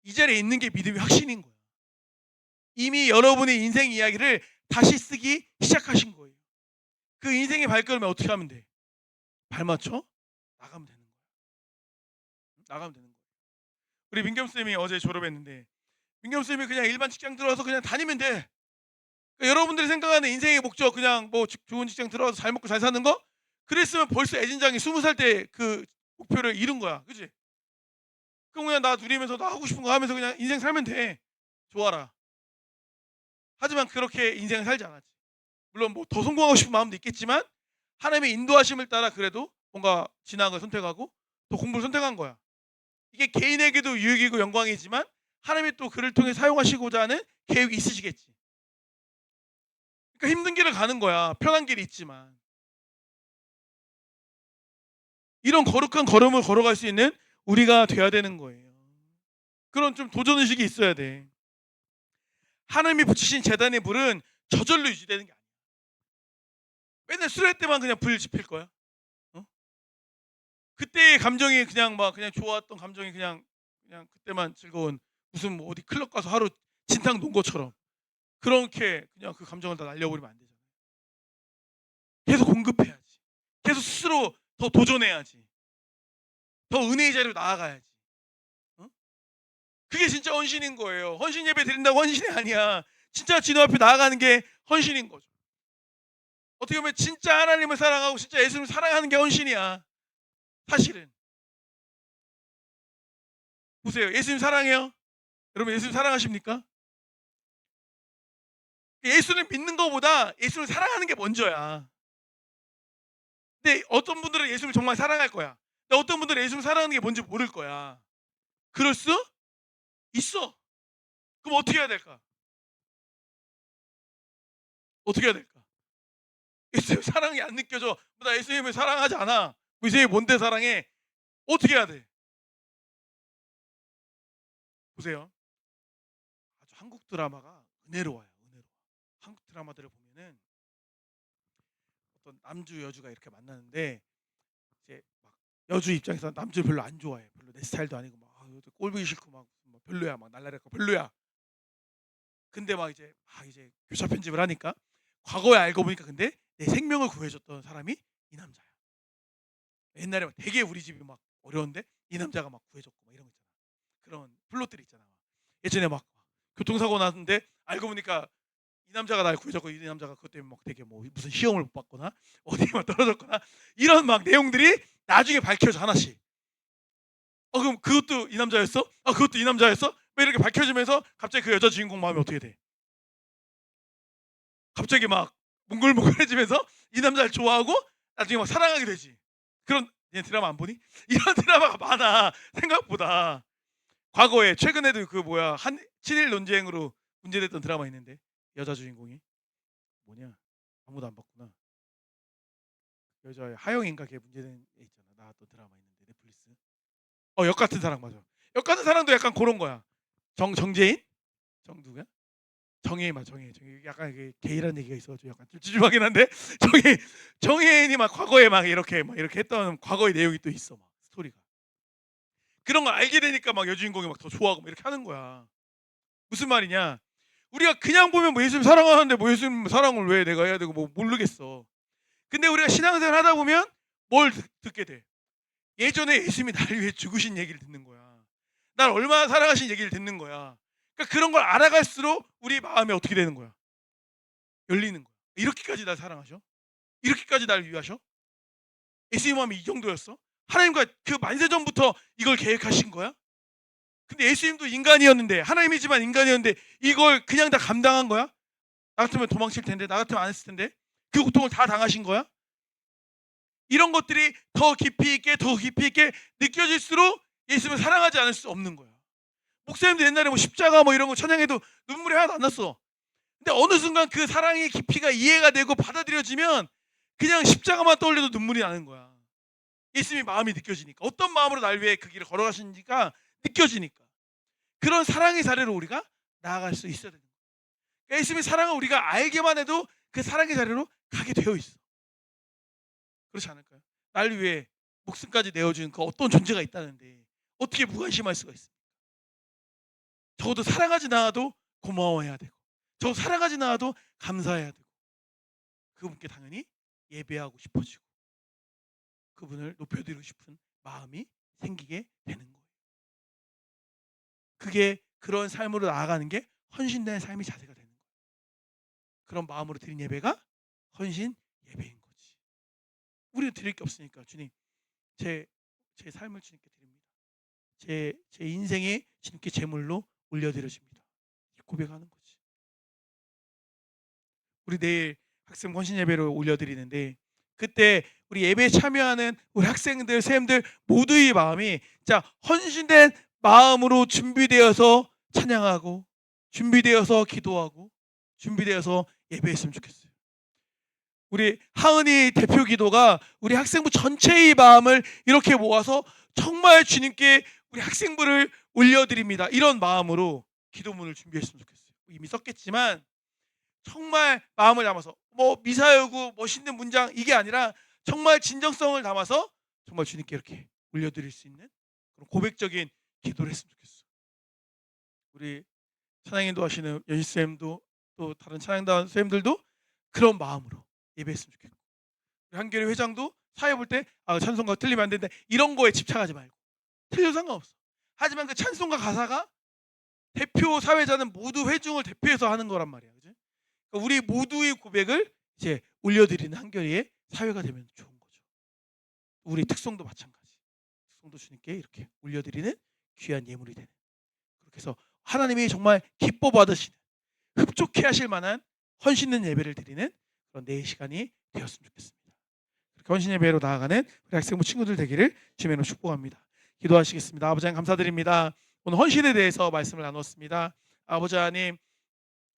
이 자리에 있는 게 믿음이 확신인 거예요. 이미 여러분의 인생 이야기를 다시 쓰기 시작하신 거예요. 그 인생의 발걸음에 어떻게 하면 돼? 발 맞춰 나가면 되는 거예요. 나가면 되는 거예요. 우리 민겸쌤이 어제 졸업했는데 민겸쌤이 그냥 일반 직장 들어와서 그냥 다니면 돼. 그러니까 여러분들이 생각하는 인생의 목적 그냥 뭐 좋은 직장 들어와서 잘 먹고 잘 사는 거? 그랬으면 벌써 애진장이 20살 때 그 목표를 이룬 거야. 그치? 그럼 그냥 나 누리면서 나 하고 싶은 거 하면서 그냥 인생 살면 돼. 좋아라. 하지만 그렇게 인생을 살지 않았지. 물론 뭐 더 성공하고 싶은 마음도 있겠지만 하나님의 인도하심을 따라 그래도 뭔가 진학을 선택하고 또 공부를 선택한 거야. 이게 개인에게도 유익이고 영광이지만 하나님이 또 그를 통해 사용하시고자 하는 계획이 있으시겠지. 그러니까 힘든 길을 가는 거야. 편한 길이 있지만. 이런 거룩한 걸음을 걸어갈 수 있는 우리가 돼야 되는 거예요. 그런 좀 도전의식이 있어야 돼. 하나님이 붙이신 제단의 불은 저절로 유지되는 게 아니야. 맨날 수련회 때만 그냥 불 지필 거야. 어? 그때의 감정이 그냥 막 그냥 좋았던 감정이 그냥 그때만 즐거운 무슨 뭐 어디 클럽 가서 하루 진탕 논 것처럼 그렇게 그냥 그 감정을 다 날려버리면 안 되잖아. 계속 공급해야지. 계속 스스로 더 도전해야지. 더 은혜의 자리로 나아가야지. 어? 그게 진짜 헌신인 거예요. 헌신 예배 드린다고 헌신이 아니야. 진짜 진호 앞에 나아가는 게 헌신인 거죠. 어떻게 보면 진짜 하나님을 사랑하고 진짜 예수님을 사랑하는 게 헌신이야. 사실은. 보세요. 예수님 사랑해요? 여러분 예수님 사랑하십니까? 예수를 믿는 것보다 예수를 사랑하는 게 먼저야. 근데 어떤 분들은 예수를 정말 사랑할 거야. 근데 어떤 분들은 예수를 사랑하는 게 뭔지 모를 거야. 그럴 수 있어. 그럼 어떻게 해야 될까? 어떻게 해야 될까? 예수님 사랑이 안 느껴져. 나 예수님을 사랑하지 않아. 예수님이 뭔데 사랑해? 어떻게 해야 돼? 보세요. 아주 한국 드라마가 은혜로워요. 은혜로워. 한국 드라마들을 보면은 어떤 남주 여주가 이렇게 만나는데 이제 막 여주 입장에서 남주 별로 안 좋아해. 별로 내 스타일도 아니고 막 꼴 보기 싫고 막 별로야. 막 날라리고 별로야. 근데 막 이제 교차 편집을 하니까 과거에 알고 보니까 근데 내 생명을 구해줬던 사람이 이 남자야. 옛날에 막 되게 우리 집이 막 어려운데 이 남자가 막 구해줬고 막 이런 거 있잖아. 그런 플롯들이 있잖아. 예전에 막 교통사고 났는데 알고 보니까 이 남자가 날 구해줬고 이 남자가 그것 때문에 막 되게 뭐 무슨 시험을 못 받거나 어디에 막 떨어졌거나 이런 막 내용들이 나중에 밝혀져 하나씩. 그럼 그것도 이 남자였어? 아 그것도 이 남자였어? 왜 이렇게 밝혀지면서 갑자기 그 여자 주인공 마음이 어떻게 돼? 갑자기 막 몽글몽글해지면서 이 남자를 좋아하고 나중에 막 사랑하게 되지. 그런 얘 드라마 안 보니? 이런 드라마가 많아 생각보다. 과거에 최근에도 그 뭐야 한 친일 논쟁으로 문제됐던 드라마 있는데 여자 주인공이 뭐냐 아무도 안 봤구나. 여자 하영인가 걔 문제된 애 있잖아. 나왔던 드라마 있는데 넷플릭스. 역 같은 사랑 맞아. 역 같은 사랑도 약간 그런 거야. 정재인? 정 누구야? 정혜인 맞아. 정혜인. 약간 게이라는 얘기가 있어가지고 약간 찝찝하긴 한데 정혜인이 막 과거에 막 이렇게 했던 과거의 내용이 또 있어 막 스토리가. 그런 걸 알게 되니까 막 여주인공이 막 더 좋아하고 막 이렇게 하는 거야. 무슨 말이냐? 우리가 그냥 보면 뭐 예수님 사랑하는데 뭐 예수님 사랑을 왜 내가 해야 되고 뭐 모르겠어. 근데 우리가 신앙생활 하다 보면 뭘 듣게 돼? 예전에 예수님이 나를 위해 죽으신 얘기를 듣는 거야. 날 얼마나 사랑하신 얘기를 듣는 거야. 그러니까 그런 걸 알아갈수록 우리 마음이 어떻게 되는 거야? 열리는 거야. 이렇게까지 날 사랑하셔? 이렇게까지 날 위하셔? 예수님 마음이 이 정도였어? 하나님과 그 만세전부터 이걸 계획하신 거야? 근데 예수님도 인간이었는데, 하나님이지만 인간이었는데 이걸 그냥 다 감당한 거야? 나 같으면 도망칠 텐데, 나 같으면 안 했을 텐데. 그 고통을 다 당하신 거야? 이런 것들이 더 깊이 있게 느껴질수록 예수님을 사랑하지 않을 수 없는 거야. 목사님들 옛날에 뭐 십자가 뭐 이런 거 찬양해도 눈물이 하나도 안 났어. 근데 어느 순간 그 사랑의 깊이가 이해가 되고 받아들여지면 그냥 십자가만 떠올려도 눈물이 나는 거야. 예수님의 마음이 느껴지니까, 어떤 마음으로 날 위해 그 길을 걸어가시는지가 느껴지니까, 그런 사랑의 자리로 우리가 나아갈 수 있어야 되는 거야. 그러니까 예수님의 사랑을 우리가 알게만 해도 그 사랑의 자리로 가게 되어 있어. 그렇지 않을까요? 날 위해 목숨까지 내어준 그 어떤 존재가 있다는데 어떻게 무관심할 수가 있습니까? 적어도 사랑하지 않아도 고마워해야 되고, 적어도 사랑하지 않아도 감사해야 되고, 그분께 당연히 예배하고 싶어지고 그분을 높여드리고 싶은 마음이 생기게 되는 거예요. 그게 그런 삶으로 나아가는 게 헌신된 삶의 자세가 되는 거예요. 그런 마음으로 드린 예배가 헌신 예배인 거지. 우리는 드릴 게 없으니까 주님, 제 삶을 주님께 드립니다. 제 인생이 주님께 제물로 올려드려집니다. 고백하는 거지. 우리 내일 학생 헌신 예배를 올려드리는데, 그때 우리 예배에 참여하는 우리 학생들, 쌤들 모두의 마음이 자 헌신된 마음으로 준비되어서 찬양하고, 준비되어서 기도하고, 준비되어서 예배했으면 좋겠어요. 우리 하은이 대표 기도가 우리 학생부 전체의 마음을 이렇게 모아서 정말 주님께 우리 학생부를 올려드립니다, 이런 마음으로 기도문을 준비했으면 좋겠어요. 이미 썼겠지만 정말 마음을 담아서, 뭐 미사여구 멋있는 문장 이게 아니라 정말 진정성을 담아서 정말 주님께 이렇게 올려드릴 수 있는 그런 고백적인 기도를 했으면 좋겠어. 우리 찬양인도 하시는 연희쌤도 또 다른 찬양단 쌤들도 그런 마음으로 예배했으면 좋겠고, 우리 한교회 회장도 사회 볼 때 찬송가 틀리면 안 된다 이런 거에 집착하지 말고, 틀려도 상관없어. 하지만 그 찬송가 가사가 대표 사회자는 모두 회중을 대표해서 하는 거란 말이야, 그죠? 그러니까 우리 모두의 고백을 이제 올려드리는 한교회의 사회가 되면 좋은 거죠. 우리 특성도 마찬가지. 특성도 주님께 이렇게 올려드리는 귀한 예물이 되는, 그렇게 해서 하나님이 정말 기뻐 받으시는, 흡족해 하실 만한 헌신 있는 예배를 드리는 그런 내 시간이 되었으면 좋겠습니다. 그렇게 헌신 예배로 나아가는 우리 학생부 친구들 되기를 주님으로 축복합니다. 기도하시겠습니다. 아버지 하나님 감사드립니다. 오늘 헌신에 대해서 말씀을 나눴습니다. 아버지 하나님,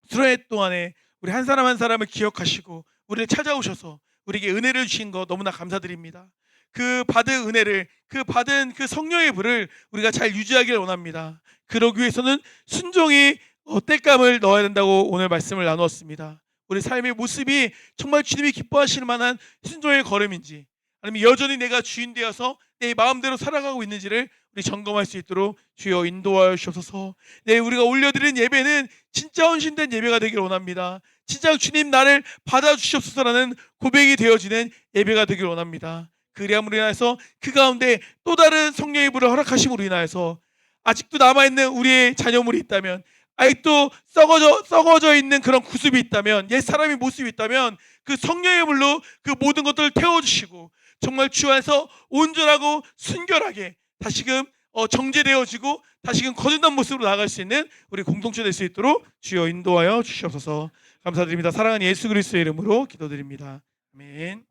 수련회 동안에 우리 한 사람 한 사람을 기억하시고 우리를 찾아오셔서 우리에게 은혜를 주신 것 너무나 감사드립니다. 그 받은 은혜를, 그 받은 그 성령의 불을 우리가 잘 유지하기를 원합니다. 그러기 위해서는 순종이 땔감을 넣어야 된다고 오늘 말씀을 나누었습니다. 우리 삶의 모습이 정말 주님이 기뻐하실 만한 순종의 걸음인지, 아니면 여전히 내가 주인 되어서 내 마음대로 살아가고 있는지를 우리 점검할 수 있도록 주여 인도하여 주옵소서. 네, 우리가 올려드린 예배는 진짜 헌신된 예배가 되기를 원합니다. 진짜 주님 나를 받아주시옵소서라는 고백이 되어지는 예배가 되기를 원합니다. 그리함으로 인하여서 그 가운데 또 다른 성령의 불을 허락하심으로 인하여서 아직도 남아있는 우리의 자녀물이 있다면, 아직도 썩어져 있는 그런 구습이 있다면, 옛 사람의 모습이 있다면 그 성령의 불로 그 모든 것들을 태워주시고 정말 주 안에서 온전하고 순결하게 다시금 정제되어지고 다시금 거듭난 모습으로 나아갈 수 있는 우리 공동체 될 수 있도록 주여 인도하여 주시옵소서. 감사드립니다. 사랑하는 예수 그리스도의 이름으로 기도드립니다. 아멘.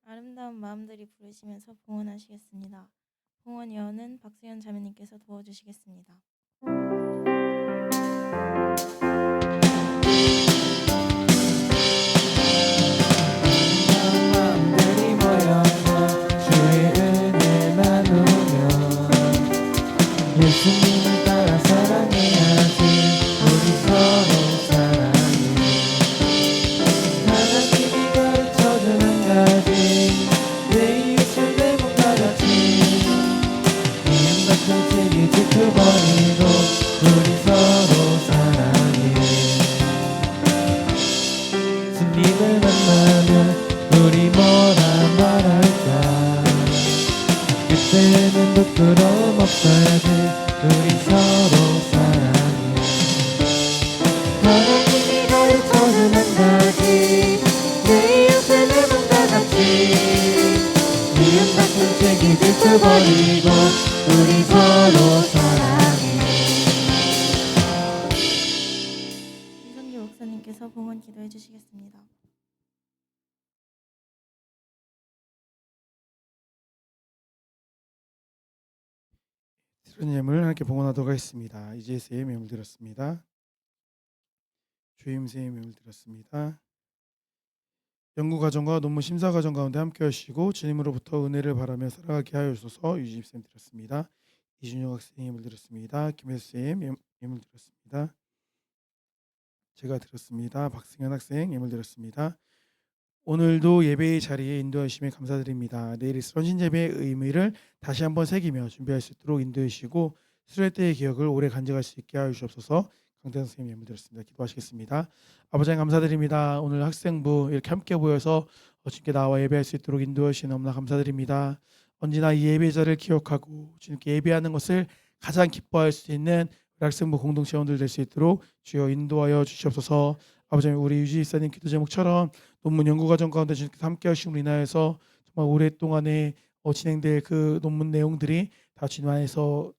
아름다운 마음들이 부르시면서 봉헌하시겠습니다. 봉헌 예언은 박수현 자매님께서 도와주시겠습니다. 마음들이 모여서 주의 은혜 나누며 예수님을 따라 사랑해야지. 우리 서로 사랑해. 하나님이 가르쳐준 한 가지, 내 이웃을 내 몸과 같이 이름 같은 책이 지켜버리고 우리 서로 사랑해. 주님을 만나면 우리 뭐라 말할까? 그때는 부끄러움 없어야지. 우리 서로 사랑해. 하나님이 가르쳐준 한 가지, 내 이웃 버리고 우리 서로 사랑해. 이성규 목사님께서 봉헌 기도해 주시겠습니다. 드린 예물 함께 봉헌하도록 하겠습니다. 이재쌤 예물 드렸습니다. 주임쌤 예물 드렸습니다. 연구 과정과 논문 심사 과정 가운데 함께 하시고 주님으로부터 은혜를 바라며 살아가게 하여 주소서. 유진쌤 드렸습니다. 이준영 학생 예물 드렸습니다. 김혜수쌤 예물 드렸습니다. 제가 드렸습니다. 박승현 학생 예물 드렸습니다. 오늘도 예배의 자리에 인도하심에 감사드립니다. 내일 선신 예배의 의미를 다시 한번 새기며 준비할 수 있도록 인도해 주시고 수련회 때의 기억을 오래 간직할 수 있게 하여 주옵소서. 강대상 선생님 예물 드렸습니다. 기도하시겠습니다. 아버지 하나님 감사드립니다. 오늘 학생부 이렇게 함께 모여서 주님께 나와 예배할 수 있도록 인도해 주시니 너무나 감사드립니다. 언제나 이 예배자를 기억하고 주님께 예배하는 것을 가장 기뻐할 수 있는 우리 학생부 공동체원들 될 수 있도록 주여 인도하여 주시옵소서. 아버지 하나님 우리 유지 일사님 기도 제목처럼 논문 연구 과정 가운데 주님께서 함께 하심으로 인하여서 정말 오랫동안에 진행될 그 논문 내용들이 다 주님 안에서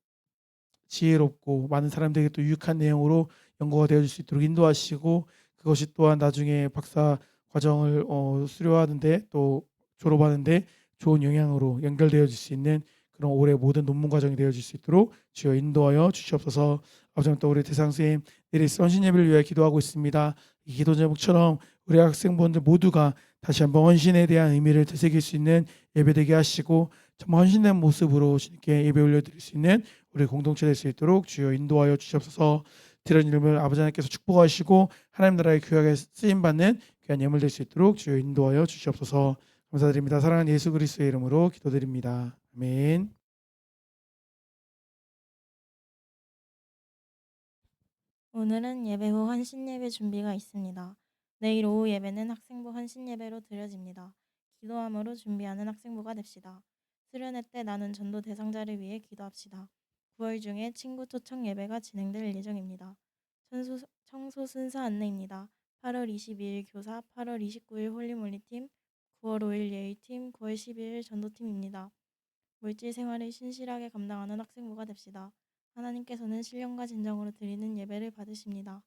지혜롭고 많은 사람들에게 또 유익한 내용으로 연구가 되어질 수 있도록 인도하시고 그것이 또한 나중에 박사 과정을 수료하는데 또 졸업하는데 좋은 영향으로 연결되어질 수 있는 그런 올해 모든 논문 과정이 되어질 수 있도록 주여 인도하여 주시옵소서. 아버지 또 우리 대상 선생님 내일 헌신 예배를 위해 기도하고 있습니다. 이 기도 제목처럼 우리 학생분들 모두가 다시 한번 헌신에 대한 의미를 되새길 수 있는 예배되게 하시고 정말 헌신된 모습으로 주님께 예배 올려드릴 수 있는 우리 공동체 될 수 있도록 주여 인도하여 주시옵소서. 드린 이름을 아버지 하나님께서 축복하시고 하나님 나라의 교회에 쓰임받는 귀한 예물 될 수 있도록 주여 인도하여 주시옵소서. 감사드립니다. 사랑하는 예수 그리스도의 이름으로 기도드립니다. 아멘. 오늘은 예배 후 헌신 예배 준비가 있습니다. 내일 오후 예배는 학생부 헌신 예배로 드려집니다. 기도함으로 준비하는 학생부가 됩시다. 수련회 때 나눈 전도 대상자를 위해 기도합시다. 9월 중에 친구 초청 예배가 진행될 예정입니다. 청소 순서 안내입니다. 8월 22일 교사, 8월 29일 홀리몰리팀, 9월 5일 예의팀, 9월 12일 전도팀입니다. 물질 생활을 신실하게 감당하는 학생부가 됩시다. 하나님께서는 신령과 진정으로 드리는 예배를 받으십니다.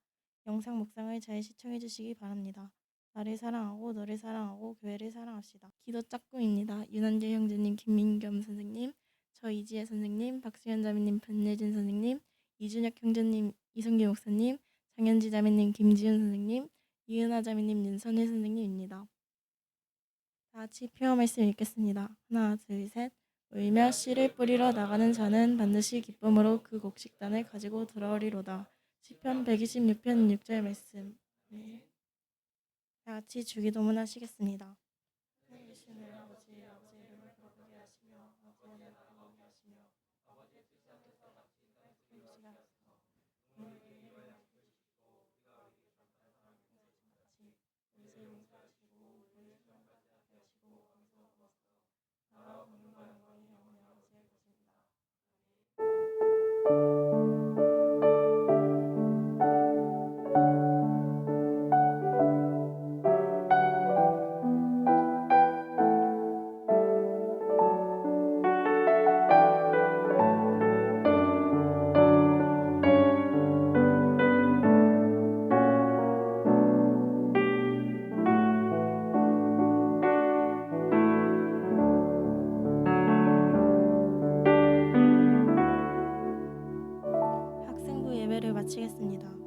영상 묵상을 잘 시청해 주시기 바랍니다. 나를 사랑하고 너를 사랑하고 교회를 사랑합시다. 기도 짝꿍입니다. 윤한길 형제님, 김민겸 선생님, 저 이지혜 선생님, 박수현 자매님, 변예진 선생님, 이준혁 형제님, 이성규 목사님, 장현지 자매님, 김지훈 선생님, 이은하 자매님, 윤선일 선생님입니다. 다 같이 표어 말씀 읽겠습니다. 하나, 둘, 셋. 울며 씨를 뿌리러 나가는 자는 반드시 기쁨으로 그 곡식단을 가지고 돌아오리로다. 시편 126편 6절 말씀. 네. 다 같이 주기도문 하시겠습니다. 학생부 예배를 마치겠습니다.